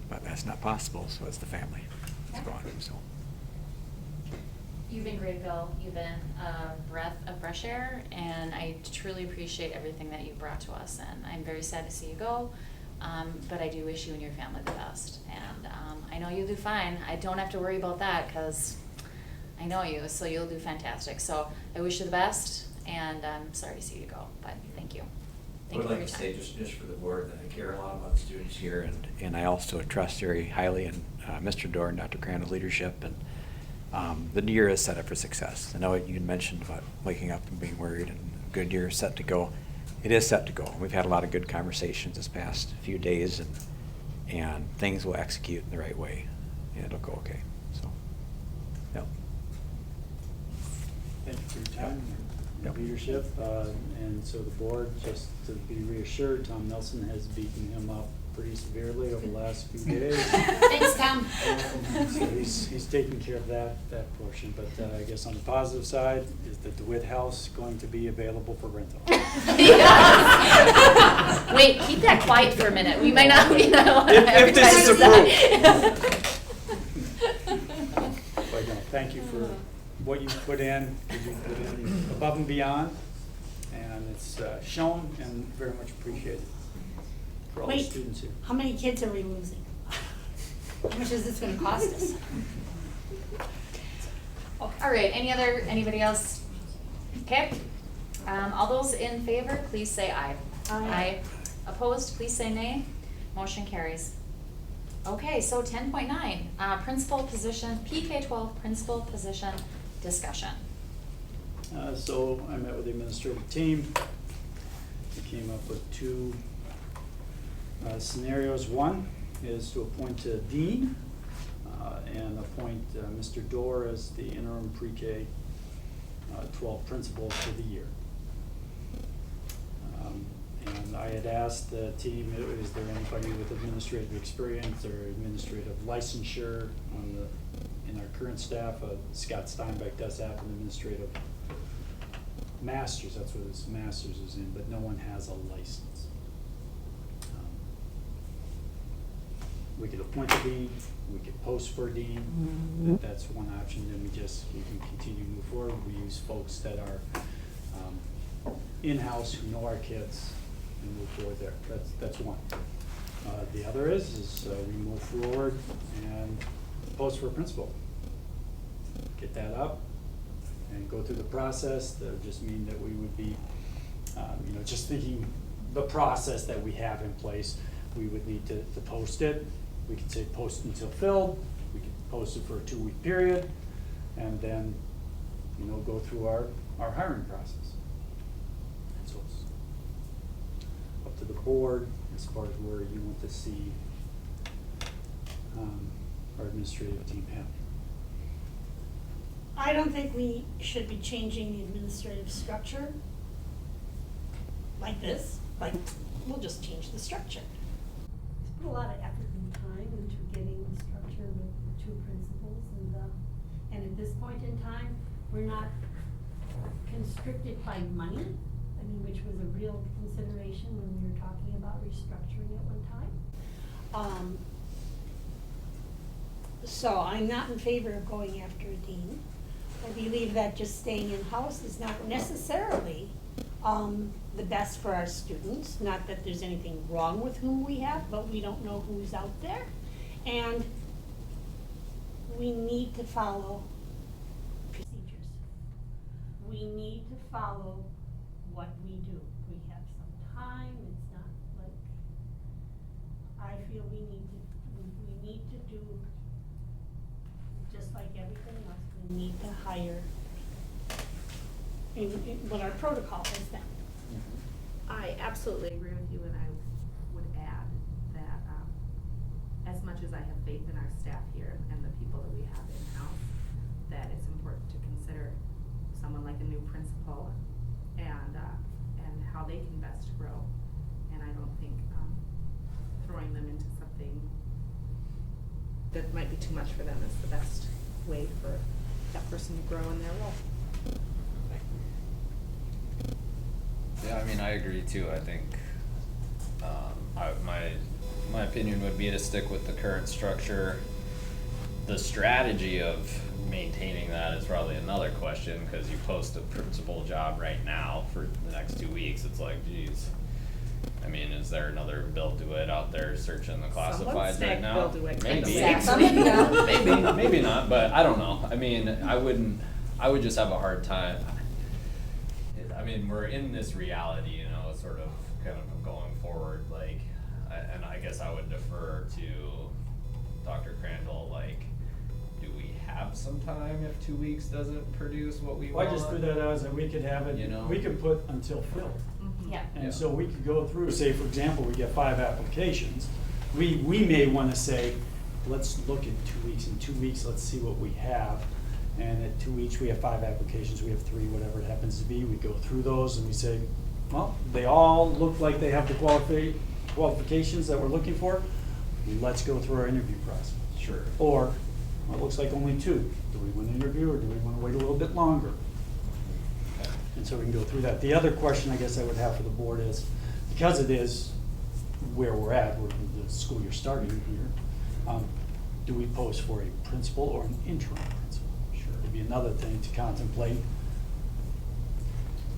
But that's not possible, so it's the family that's gone, so. You've been great, Bill. You've been a breath of fresh air, and I truly appreciate everything that you've brought to us. And I'm very sad to see you go, but I do wish you and your family the best. And I know you'll do fine. I don't have to worry about that because I know you, so you'll do fantastic. So I wish you the best, and I'm sorry to see you go, but thank you. Thank you for I would your like to say, time. just for the board, that I care a lot about the students here, and I also trust very highly in Mr. Dorr and Dr. Crandall's leadership, and the new year is set up for success. I know you mentioned about waking up and being worried, and a good year is set to go. It is set to go. We've had a lot of good conversations this past few days, and things will execute in the right way, and it'll go okay. So, yep. Thank you for your time. leadership. And so the board, just to be reassured, Tom Nelson has beaten him up pretty severely over the last few days. Thanks, Tom. So he's taking care of that portion, but I guess on the positive side, is the DeWitt house going to be available for rental? Wait, keep that quiet for a minute. We might not, we don't If this is advertise But no, thank you for what you put in, because you put in above and beyond, and it's shown and very much appreciated for all the Wait, students here. how many kids are we losing? How much is this gonna cost us? All right, anybody else? Okay, all those in favor, please say aye. Aye. Opposed, please say nay. Motion carries. Okay, so 10.9, principal position, PK-12 principal position discussion. So I met with the administrative team. We came up with two scenarios. One is to appoint a dean and appoint Mr. Dorr as the interim pre-K 12 principal for the year. And I had asked the team, is there anybody with administrative experience or administrative licensure in our current staff? Scott Steinbeck does have an administrative master's, that's what his master's is in, but no one has a license. We could appoint a dean, we could post for a dean, that's one option, then we can continue to move forward. We use folks that are in-house, who know our kids, and move forward there. That's one. The other is we move forward and post for a principal. Get that up and go through the process. That would just mean that we would be, just thinking the process that we have in place, we would need to post it. We could say post until filled. We could post it for a 2-week period, and then, go through our hiring process. And so it's up to the board as far as where you want to see our administrative team head. I don't think we should be changing the administrative structure like this. We'll just change the structure. Put a lot of effort and time into getting the structure with the two principals, and at this point in time, we're not constricted by money. I mean, which was a real consideration when we were talking about restructuring at one time. So I'm not in favor of going after a dean. I believe that just staying in-house is not necessarily the best for our students. Not that there's anything wrong with whom we have, but we don't know who's out there. And we need to follow procedures. We need to follow what we do. We have some time, it's not like, I feel we need to do, just like everything else, we need to hire in what our protocol has been. I absolutely agree with you, and I would add that as much as I have faith in our staff here and the people that we have in-house, that it's important to consider someone like a new principal and how they can best grow. And I don't think throwing them into something that might be too much for them is the best way for that person to grow in their role. Yeah, I mean, I agree too. I think my opinion would be to stick with the current structure. The strategy of maintaining that is probably another question, because you post a principal job right now for the next 2 weeks. It's like, geez. I mean, is there another Bill DeWitt out there searching the classifieds right now? Bill DeWitt. Maybe. Exactly. Maybe not, but I don't know. I mean, I would just have a hard time. I mean, we're in this reality, sort of kind of going forward, and I guess I would defer to Dr. Crandall, do we have some time if 2 weeks doesn't produce what we want? I just threw that out as that we could have it, we could put until filled. Yeah. And so we could go through, say, for example, we get 5 applications. We may want to say, let's look at 2 weeks. In 2 weeks, let's see what we have. And at 2 each, we have 5 applications, we have 3, whatever it happens to be. We go through those and we say, well, they all look like they have the qualifications that we're looking for. Let's go through our interview process. Sure. Or, well, it looks like only 2. Do we want to interview or do we want to wait a little bit longer? And so we can go through that. The other question I guess I would have for the board is, because it is where we're at, we're in the school year starting here, do we post for a principal or an interim principal? Sure, it'd be another thing to contemplate.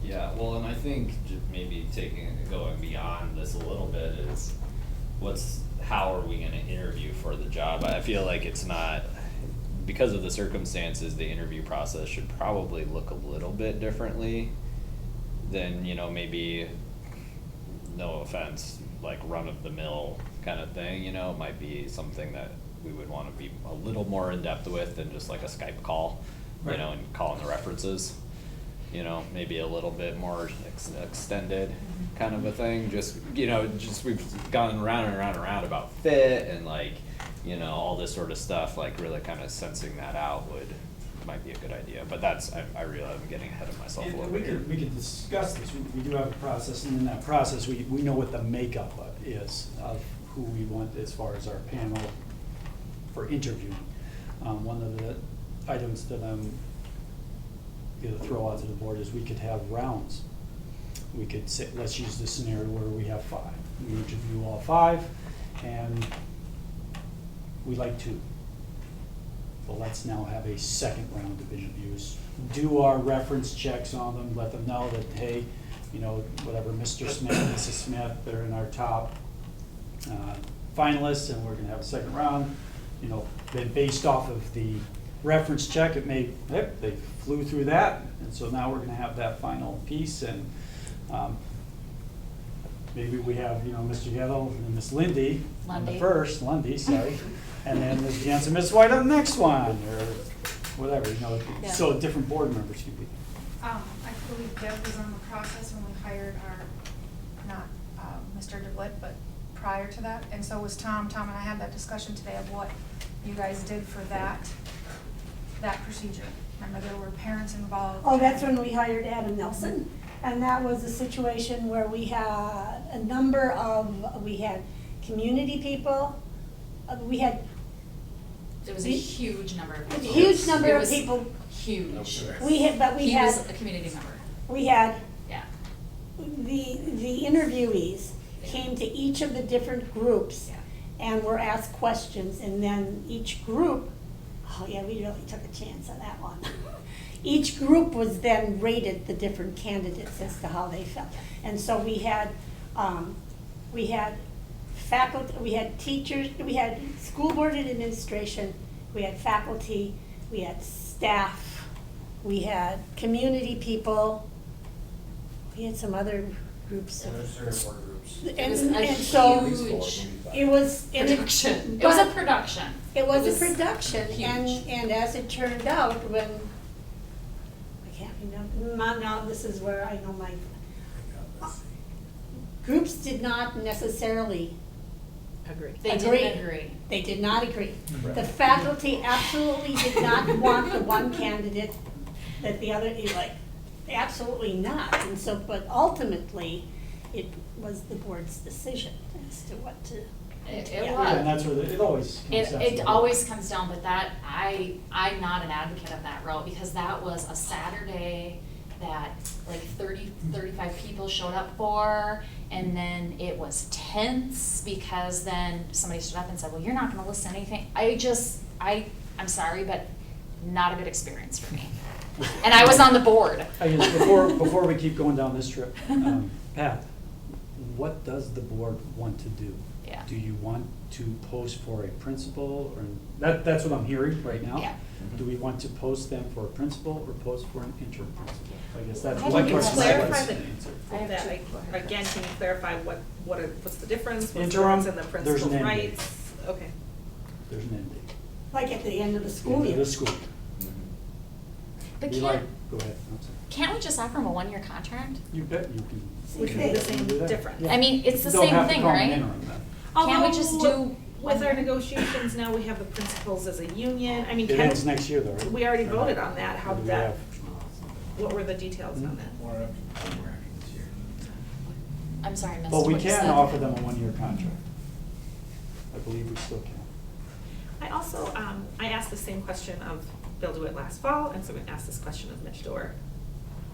Yeah, well, and I think maybe going beyond this a little bit is how are we gonna interview for the job? I feel like it's not, because of the circumstances, the interview process should probably look a little bit differently than, maybe, no offense, like run-of-the-mill kind of thing, it might be something that we would wanna be a little more in-depth with than just like a Skype call, Right. and calling the references. Maybe a little bit more extended kind of a thing, just we've gone round and round and round about fit and all this sort of stuff, really kind of sensing that out might be a good idea, but I realize I'm getting ahead of myself a little And bit here. we could discuss this. We do have a process, and in that process, we know what the makeup is of who we want as far as our panel for interviewing. One of the items that I'm gonna throw out to the board is we could have rounds. We could say, let's use the scenario where we have 5. We interview all 5, and we like 2. Well, let's now have a second round of interviews. Do our reference checks on them, let them know that, hey, whatever, Mr. Smith, Mrs. Smith, they're in our top finalists, and we're gonna have a second round. Then based off of the reference check, it may, they flew through that, and so now we're gonna have that final piece, and maybe we have, Mr. Gettle and Miss Lindy on the first, sorry, and then Ms. Jensen, Ms. White on the next one, or whatever, Yeah. so different board members could be. I believe Deb was on the process when we hired not Mr. DeWitt, but prior to that, and so was Tom. Tom and I had that discussion today of what you guys did for that procedure. Remember, there were parents involved. Oh, that's when we hired Adam Nelson, and that was a situation where we had we had community people, we had It was a huge number of people. huge number It of was people. Huge. We He had, was a community member, we had, yeah. the interviewees came to each of the different groups Yeah. and were asked questions, and then each group, oh yeah, we really took a chance on that one. Each group was then rated the different candidates as to how they felt. And so we had faculty, we had teachers, we had school board and administration, we had faculty, we had staff, we had community people, we had some other groups. And there's 3 or 4 groups. It was a And so huge it was. production. It was a production. It was a production, huge. and as it turned out, when, I can't remember, now this is where I know my, groups did not necessarily Agree. They didn't agree. They did not agree. The faculty absolutely did not want the one candidate that the other, absolutely not. And so, but ultimately, it was the board's decision as to what to. It yeah. was. And that's where it always comes down to. It always comes down, but I'm not an advocate of that route, because that was a Saturday that 35 people showed up for, and then it was tense, because then somebody stood up and said, well, you're not gonna listen to anything. I'm sorry, but not a good experience for me. And I was on the board. I guess before we keep going down this trip, Pat, what does the board want to do? Yeah. Do you want to post for a principal, or, that's what I'm hearing right now? Yeah. Do we want to post them for a principal or post for an interim principal? I guess that's I one think it's question I'd like clarify to the- answer. I have That, two. again, can you clarify what's the difference? What's the Interim, difference in the there's an principal's end date. rights? Okay. There's an end date. Like at the end of the school End of year. the school. But Be like, go ahead, I'm sorry. can't we just offer them a 1-year contract? You bet you can. Which would be the You can same do that. difference. Yeah. I mean, it's the You don't same have to thing, call them right? interim then. Can't we just do With our negotiations now, we have the principals as a union, I mean, It can. ends next year though, right? We already Or voted not? on that, how Or do did we that, have- what were the details on that? I'm sorry, I missed Well, we what you can said. offer them a one-year contract. I believe we still can. I also, I asked the same question of Bill DeWitt last fall, and so I'm gonna ask this question of Mitch Dorr.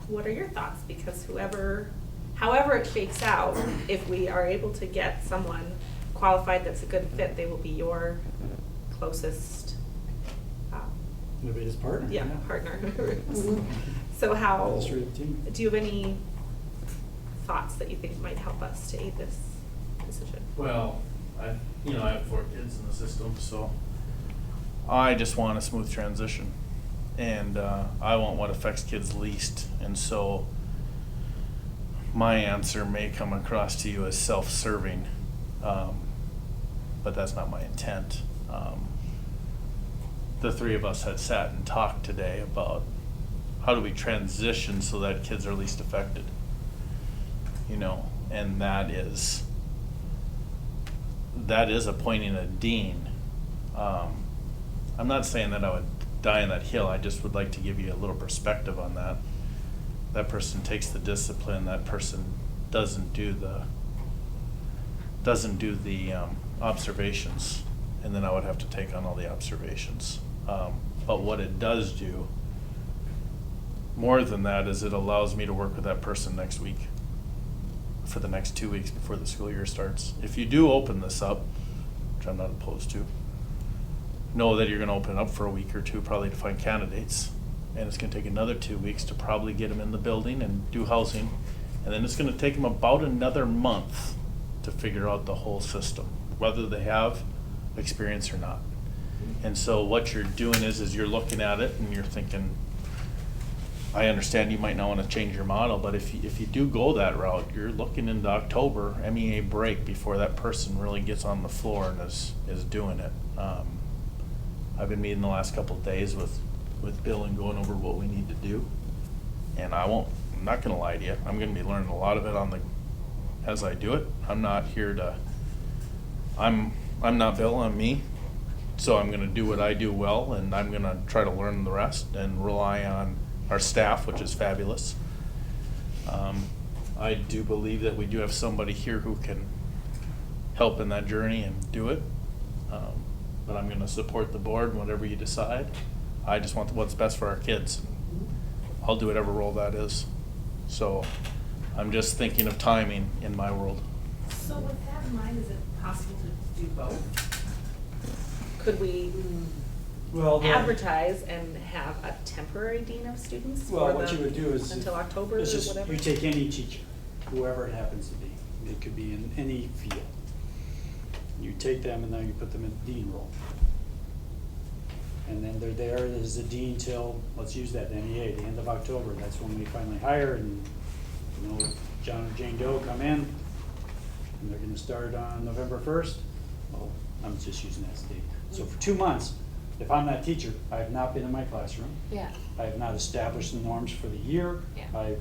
What are your thoughts? Because however it shakes out, if we are able to get someone qualified that's a good fit, they will be your closest, Innovative partner. yeah, partner. Mhm. So how, Illustrative team. do you have any thoughts that you think might help us to aid this decision? Well, I have 4 kids in the system, so I just want a smooth transition. And I want what affects kids least. And so my answer may come across to you as self-serving, but that's not my intent. The 3 of us had sat and talked today about how do we transition so that kids are least affected. And that is appointing a dean. I'm not saying that I would die on that hill, I just would like to give you a little perspective on that. That person takes the discipline, that person doesn't do the observations, and then I would have to take on all the observations. But what it does do, more than that, is it allows me to work with that person next week, for the next 2 weeks before the school year starts. If you do open this up, which I'm not opposed to, know that you're gonna open it up for a week or 2 probably to find candidates. And it's gonna take another 2 weeks to probably get them in the building and do housing. And then it's gonna take them about another month to figure out the whole system, whether they have experience or not. And so what you're doing is you're looking at it and you're thinking, I understand you might not wanna change your model, but if you do go that route, you're looking into October, MEA break, before that person really gets on the floor and is doing it. I've been meeting the last couple of days with Bill and going over what we need to do. And I'm not gonna lie to you, I'm gonna be learning a lot of it as I do it. I'm not here to, I'm not Bill, I'm me. So I'm gonna do what I do well, and I'm gonna try to learn the rest and rely on our staff, which is fabulous. I do believe that we do have somebody here who can help in that journey and do it. But I'm gonna support the board in whatever you decide. I just want what's best for our kids. I'll do whatever role that is. So I'm just thinking of timing in my world. So with that in mind, is it possible to do both? Could we Well, advertise and have a temporary dean of students Well, for what you would do is. until October or it's just, whatever? you take any teacher, whoever it happens to be, it could be in any field. You take them and now you put them in the dean role. And then they're there as a dean till, let's use that, MEA, the end of October, that's when we finally hire and, John and Jane Doe come in, and they're gonna start on November 1st. Well, I'm just using that as a date. So for 2 months, if I'm that teacher, I have not been in my classroom. Yeah. I have not established the norms for the year. Yeah. I've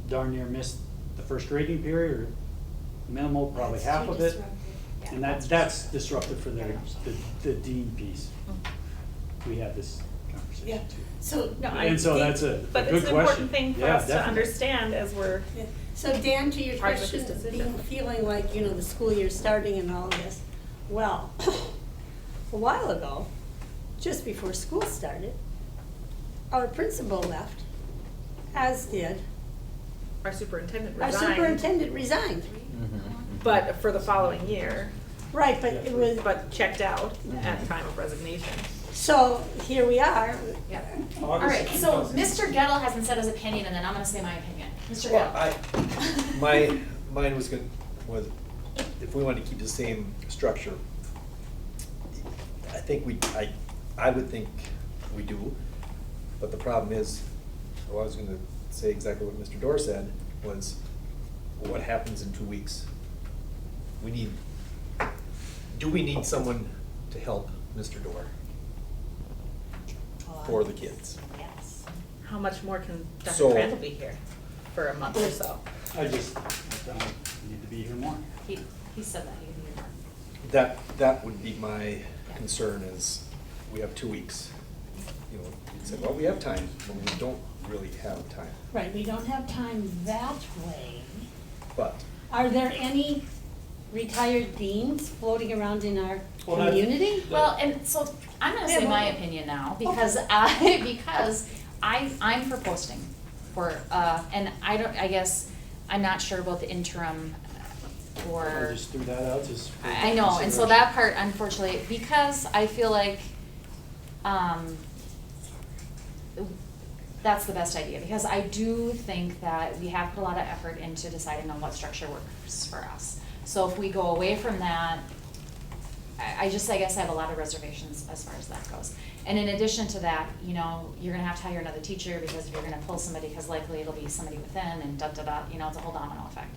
darn near missed the first grading period, or minimal, probably That's half too of it. disruptive. Yeah, And that's that's disruptive for Yeah. the dean piece. Mhm. We had this Yeah, conversation too. so. No, I And so think- that's a But good it's an important question. thing for Yeah, us to definitely. understand as we're, Yeah. So Dan, to your Part of this question, decision. feeling like, the school year starting and all of this, well, a while ago, just before school started, our principal left, as did, our superintendent our resigned. superintendent resigned. But for the following year, Right, but it was, but checked out at time of resignation. so here we are. Yeah. All right, so Mr. Gettle hasn't said his opinion, and then I'm gonna say my opinion. Mr. Well, Gettle. mine was if we want to keep the same structure, I think I would think we do, but the problem is, I was gonna say exactly what Mr. Dorr said, was what happens in 2 weeks? Do we need someone to help Mr. Dorr for the kids? Yes. How much more can Dr. So- Crandall be here for a month or so? I just, need to be here more. He said that, he knew more. That would be my concern is, we have 2 weeks. You know, you'd say, well, we have time, but we don't really have time. Right, we don't have time that way. But, Are there any retired deans floating around in our Well, that's- community? Well, and so I'm gonna say Yeah, my well- opinion now, because I'm for posting for, and I guess, I'm not sure about the interim or. I just threw that out just. for I know, and so consideration. that part, unfortunately, because I feel like, that's the best idea, because I do think that we have put a lot of effort into deciding on what structure works for us. So if we go away from that, I guess I have a lot of reservations as far as that goes. And in addition to that, you know, you're gonna have to hire another teacher, because if you're gonna pull somebody, because likely it'll be somebody within, and da-da-da, you know, it's a whole domino effect.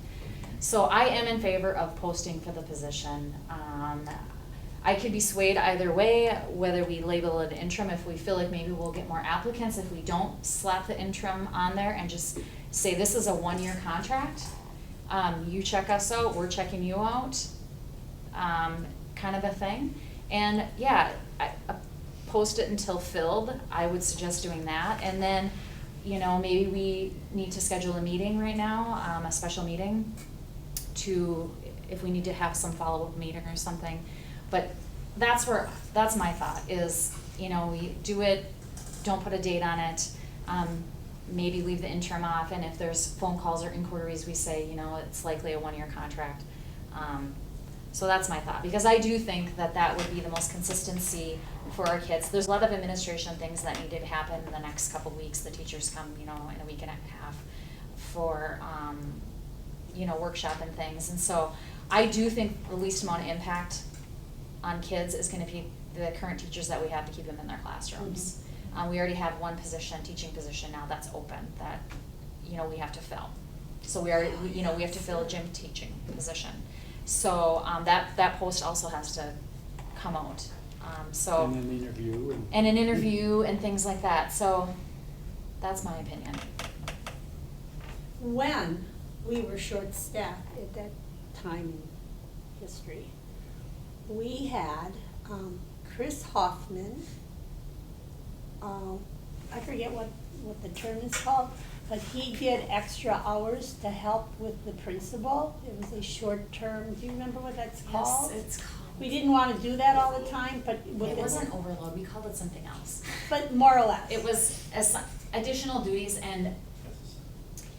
So I am in favor of posting for the position. I could be swayed either way, whether we label it interim, if we feel like maybe we'll get more applicants, if we don't slap the interim on there and just say this is a 1-year contract. You check us out, we're checking you out, kind of a thing. And yeah, post it until filled, I would suggest doing that. And then, you know, maybe we need to schedule a meeting right now, a special meeting to, if we need to have some follow-up meeting or something. But that's my thought is, you know, we do it, don't put a date on it, maybe leave the interim off, and if there's phone calls or inquiries, we say, you know, it's likely a 1-year contract. So that's my thought, because I do think that that would be the most consistency for our kids. There's a lot of administration things that need to happen in the next couple weeks. The teachers come, you know, in a week and a half for, you know, workshop and things. And so I do think the least amount of impact on kids is gonna be the current teachers that we have to keep them in their classrooms. We already have one position, teaching position now that's open, that, you know, we have to fill. So we have to fill a gym teaching position. So, that post also has to come out, so. And an interview and. And an interview and things like that, so that's my opinion. When we were short-staffed at that time in history, we had Chris Hoffman, I forget what the term is called, but he did extra hours to help with the principal. It was a short term, do you remember what that's called? Yes, it's called. We didn't want to do that all the time, but with It wasn't overload, we called it something else. But more or less. It was additional duties and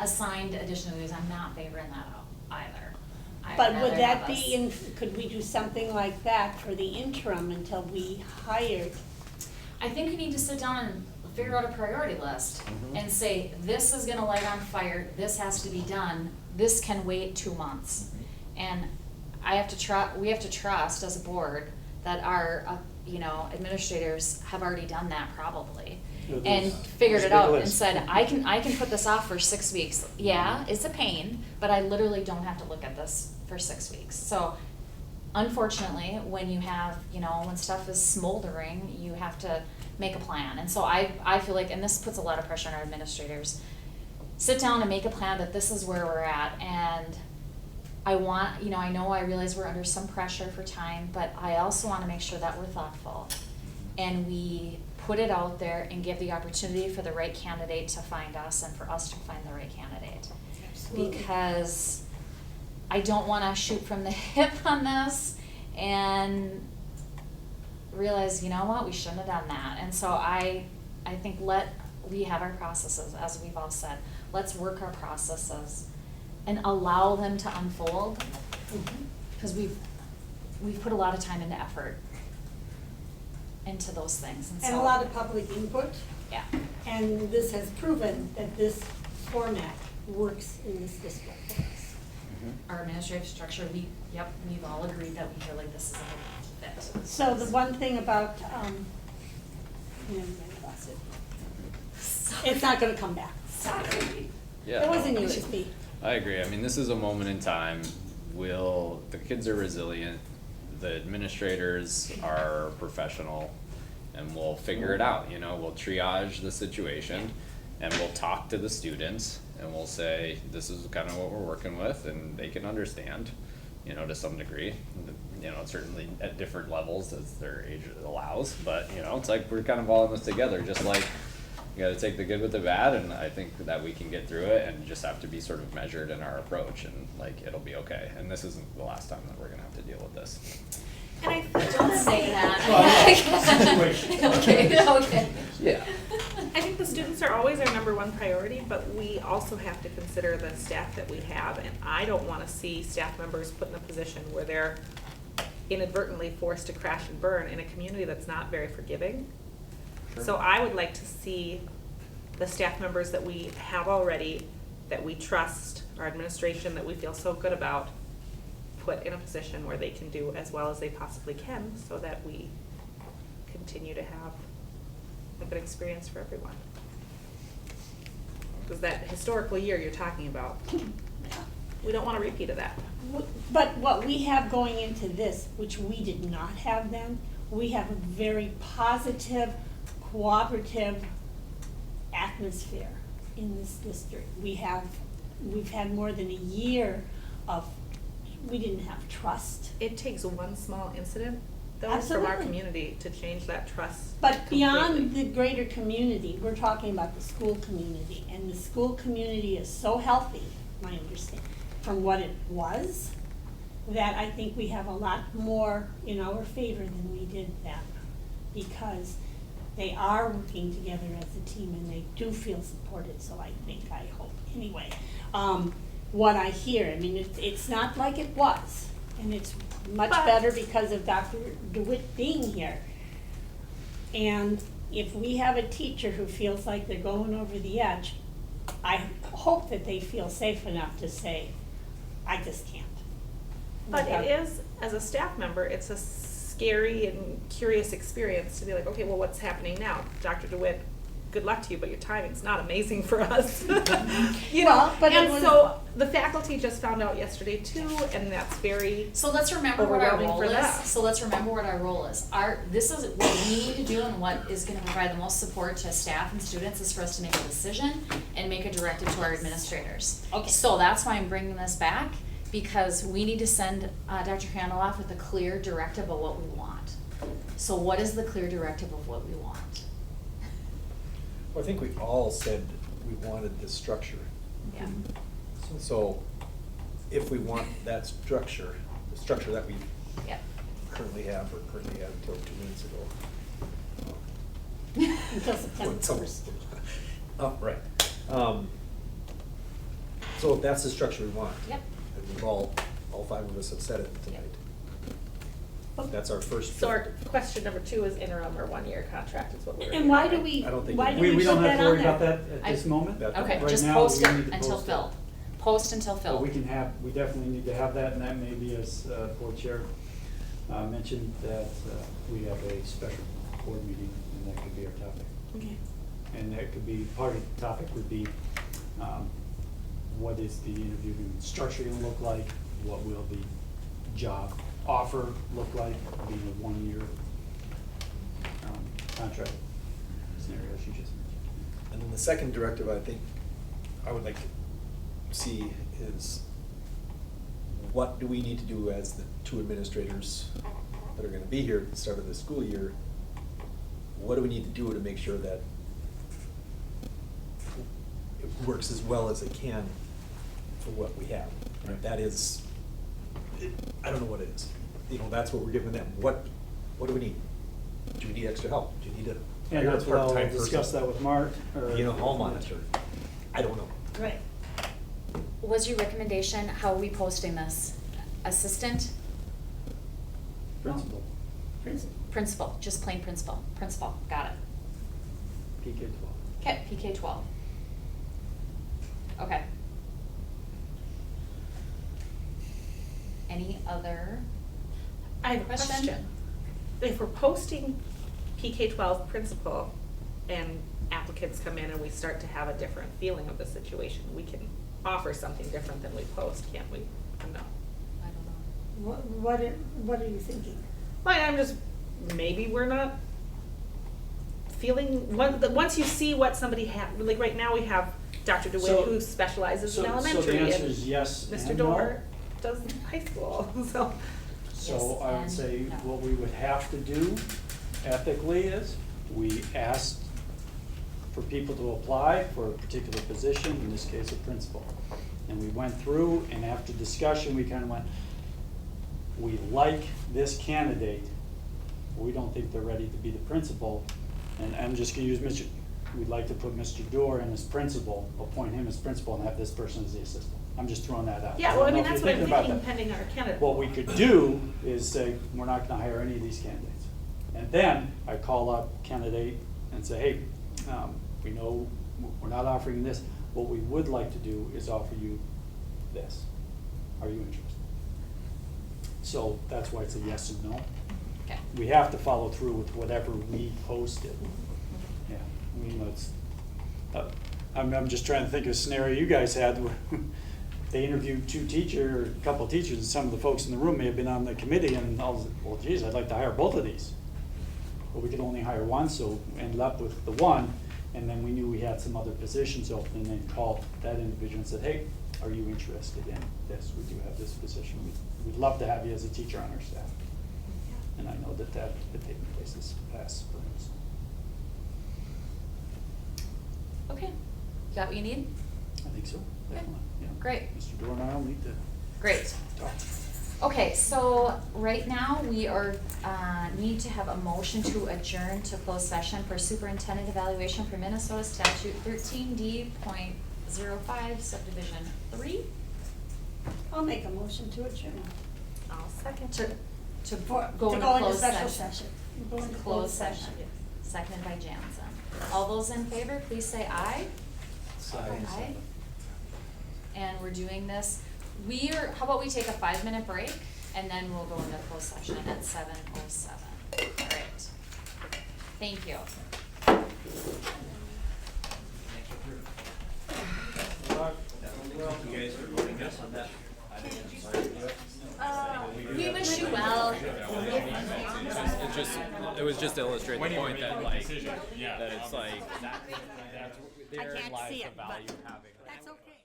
assigned additional duties. I'm not favoring that either. I'd But rather would that have be us- in, could we do something like that for the interim until we hired? I think we need to sit down and figure out a priority list and say, this is gonna light on fire, this has to be done, this can wait 2 months. And we have to trust as a board that our, you know, administrators have already done that probably. And figured it out and said, I can put this off for 6 weeks. Yeah, it's a pain, but I literally don't have to look at this for 6 weeks. So unfortunately, when you have, you know, when stuff is smoldering, you have to make a plan. And so I feel like, and this puts a lot of pressure on our administrators, sit down and make a plan that this is where we're at. And I want, you know I realize we're under some pressure for time, but I also want to make sure that we're thoughtful. And we put it out there and give the opportunity for the right candidate to find us and for us to find the right candidate. Absolutely. Because I don't want to shoot from the hip on this and realize, you know what, we shouldn't have done that. And so I think we have our processes, as we've all said. Let's work our processes and allow them to unfold, because we've put a lot of time and effort into those things. And a lot of public input. Yeah. And this has proven that this format works in this district for us. Our administrative structure, we've all agreed that we feel like this is a good fit. So the one thing about, it's not gonna come back. Sorry. Yeah, It was no, in USB. I agree. I mean, this is a moment in time. The kids are resilient, the administrators are professional, and we'll figure it out, you know, we'll triage the situation, and we'll talk to the students, and we'll say, this is kind of what we're working with, and they can understand, you know, to some degree. you know, certainly at different levels as their age allows, but, you know, it's like we're kind of all in this together, just like you gotta take the good with the bad, and I think that we can get through it and just have to be sort of measured in our approach, and like, it'll be okay. And this isn't the last time that we're gonna have to deal with this. And I Don't say that. Well, Okay, okay. Yeah. I think the students are always our number one priority, but we also have to consider the staff that we have, and I don't wanna see staff members put in a position where they're inadvertently forced to crash and burn in a community that's not very forgiving. So I would like to see the staff members that we have already, that we trust, our administration that we feel so good about, put in a position where they can do as well as they possibly can, so that we continue to have a good experience for everyone. Because that historical year you're talking about, we don't want a repeat of that. But what we have going into this, which we did not have then, we have a very positive, cooperative atmosphere in this district. We've had more than a year of, we didn't have trust. It takes one small incident, though, from Absolutely. our community to change that trust. But beyond completely. the greater community, we're talking about the school community, and the school community is so healthy, my understanding, from what it was, that I think we have a lot more in our favor than we did then, because they are working together as a team and they do feel supported, so I hope, anyway. What I hear, I mean, it's not like it was, and it's much But- better because of Dr. DeWitt being here. And if we have a teacher who feels like they're going over the edge, I hope that they feel safe enough to say, I just can't. But Without- it is, as a staff member, it's a scary and curious experience to be like, okay, well, what's happening now? Dr. DeWitt, good luck to you, but your timing's not amazing for us. You know, Well, but it and was- so the faculty just found out yesterday too, and that's very, So let's remember what our Overwhelming role for is. that. So let's remember what our role is. This is what we need to do, and what is gonna provide the most support to staff and students is for us to make a decision and make a directive to our administrators. Okay. So that's why I'm bringing this back, because we need to send Dr. Crandall off with a clear directive of what we want. So what is the clear directive of what we want? Well, I think we all said we wanted this structure. Yeah. So if we want that structure, the structure that we Yep. currently have, or currently had until 2 minutes ago. Until September when summer- 1st. Right. So if that's the structure we want. Yep. And we've all 5 of us have said it tonight. That's our first. so our question number 2 is interim or 1-year contract is what we're. And why do we, I don't think why we- do we We put don't have that to on worry about there? that at this moment. That- Okay, Right just now, post we it need to until post it. filled. Post until But filled. we definitely need to have that, and that may be, as board chair mentioned, that we have a special board meeting, and that could be our topic. Okay. And that could be, part of the topic would be, what is the interviewing structure gonna look like? What will the job offer look like, being a 1-year contract scenario she just mentioned? And then the second directive I think I would like to see is, what do we need to do as the 2 administrators that are gonna be here at the start of the school year? What do we need to do to make sure that it works as well as it can for what we have? And that is, I don't know what it is. You know, that's what we're giving them. What do we need? Do we need extra help? Do you need a And that's what I'll part-time person? discuss that with Mark, or. You know, hall monitor. I don't know. Right. Was your recommendation, how are we posting this? Assistant, Principal, principal, just plain principal, got it. PK-12. Okay, PK-12. Okay. Any other? I have a Question? question. If we're posting PK-12 principal and applicants come in and we start to have a different feeling of the situation, we can offer something different than we post, can't we? Or no? I don't know. What are you thinking? Like, I'm just, maybe we're not feeling, once you see what somebody like right now we have Dr. DeWitt So- who specializes in So elementary. the answer and is yes Mr. and no. Dorr does high school, so. So I would and say no. what we would have to do ethically is, we asked for people to apply for a particular position, in this case a principal. And we went through, and after discussion, we kind of went, we like this candidate, we don't think they're ready to be the principal. And I'm just gonna use we'd like to put Mr. Dorr in as principal, appoint him as principal, and have this person as the assistant. I'm just throwing that out. Yeah, well, I don't know mean, if that's you're what I'm about thinking that. pending our candidate. What we could do is say, we're not gonna hire any of these candidates. And then I call up candidate and say, hey, we know we're not offering this, what we would like to do is offer you this. Are you interested? So that's why it's a yes and no. Okay. We have to follow through with whatever we posted. Yeah, I mean, it's, I'm just trying to think of a scenario you guys had where they interviewed a couple of teachers, and some of the folks in the room may have been on the committee, and I was like, well, geez, I'd like to hire both of these. But we could only hire one, so we ended up with the one, and then we knew we had some other positions open, and then called that individual and said, hey, are you interested in this? We do have this position. We'd love to have you as a teacher on our staff. And I know that had taken place this past spring. So Okay, you got what you need? I think so, definitely, yeah. Great. Mr. Dorr and I will need to Great. talk. Okay, so right now, we are, need to have a motion to adjourn to closed session for superintendent evaluation for Minnesota statute 13D.05 subdivision 3. I'll make a motion to adjourn. I'll second. To For- go to into go into closed special session. session. Go into Closed session. Seconded by Jansen. All those in favor, please say aye. Aye. And we're doing this, how about we take a 5-minute break, and then we'll go into closed session at 7:07. All right. Thank you. We wish you well. It was just to illustrate the point that like that it's like I can't see it, but that's okay.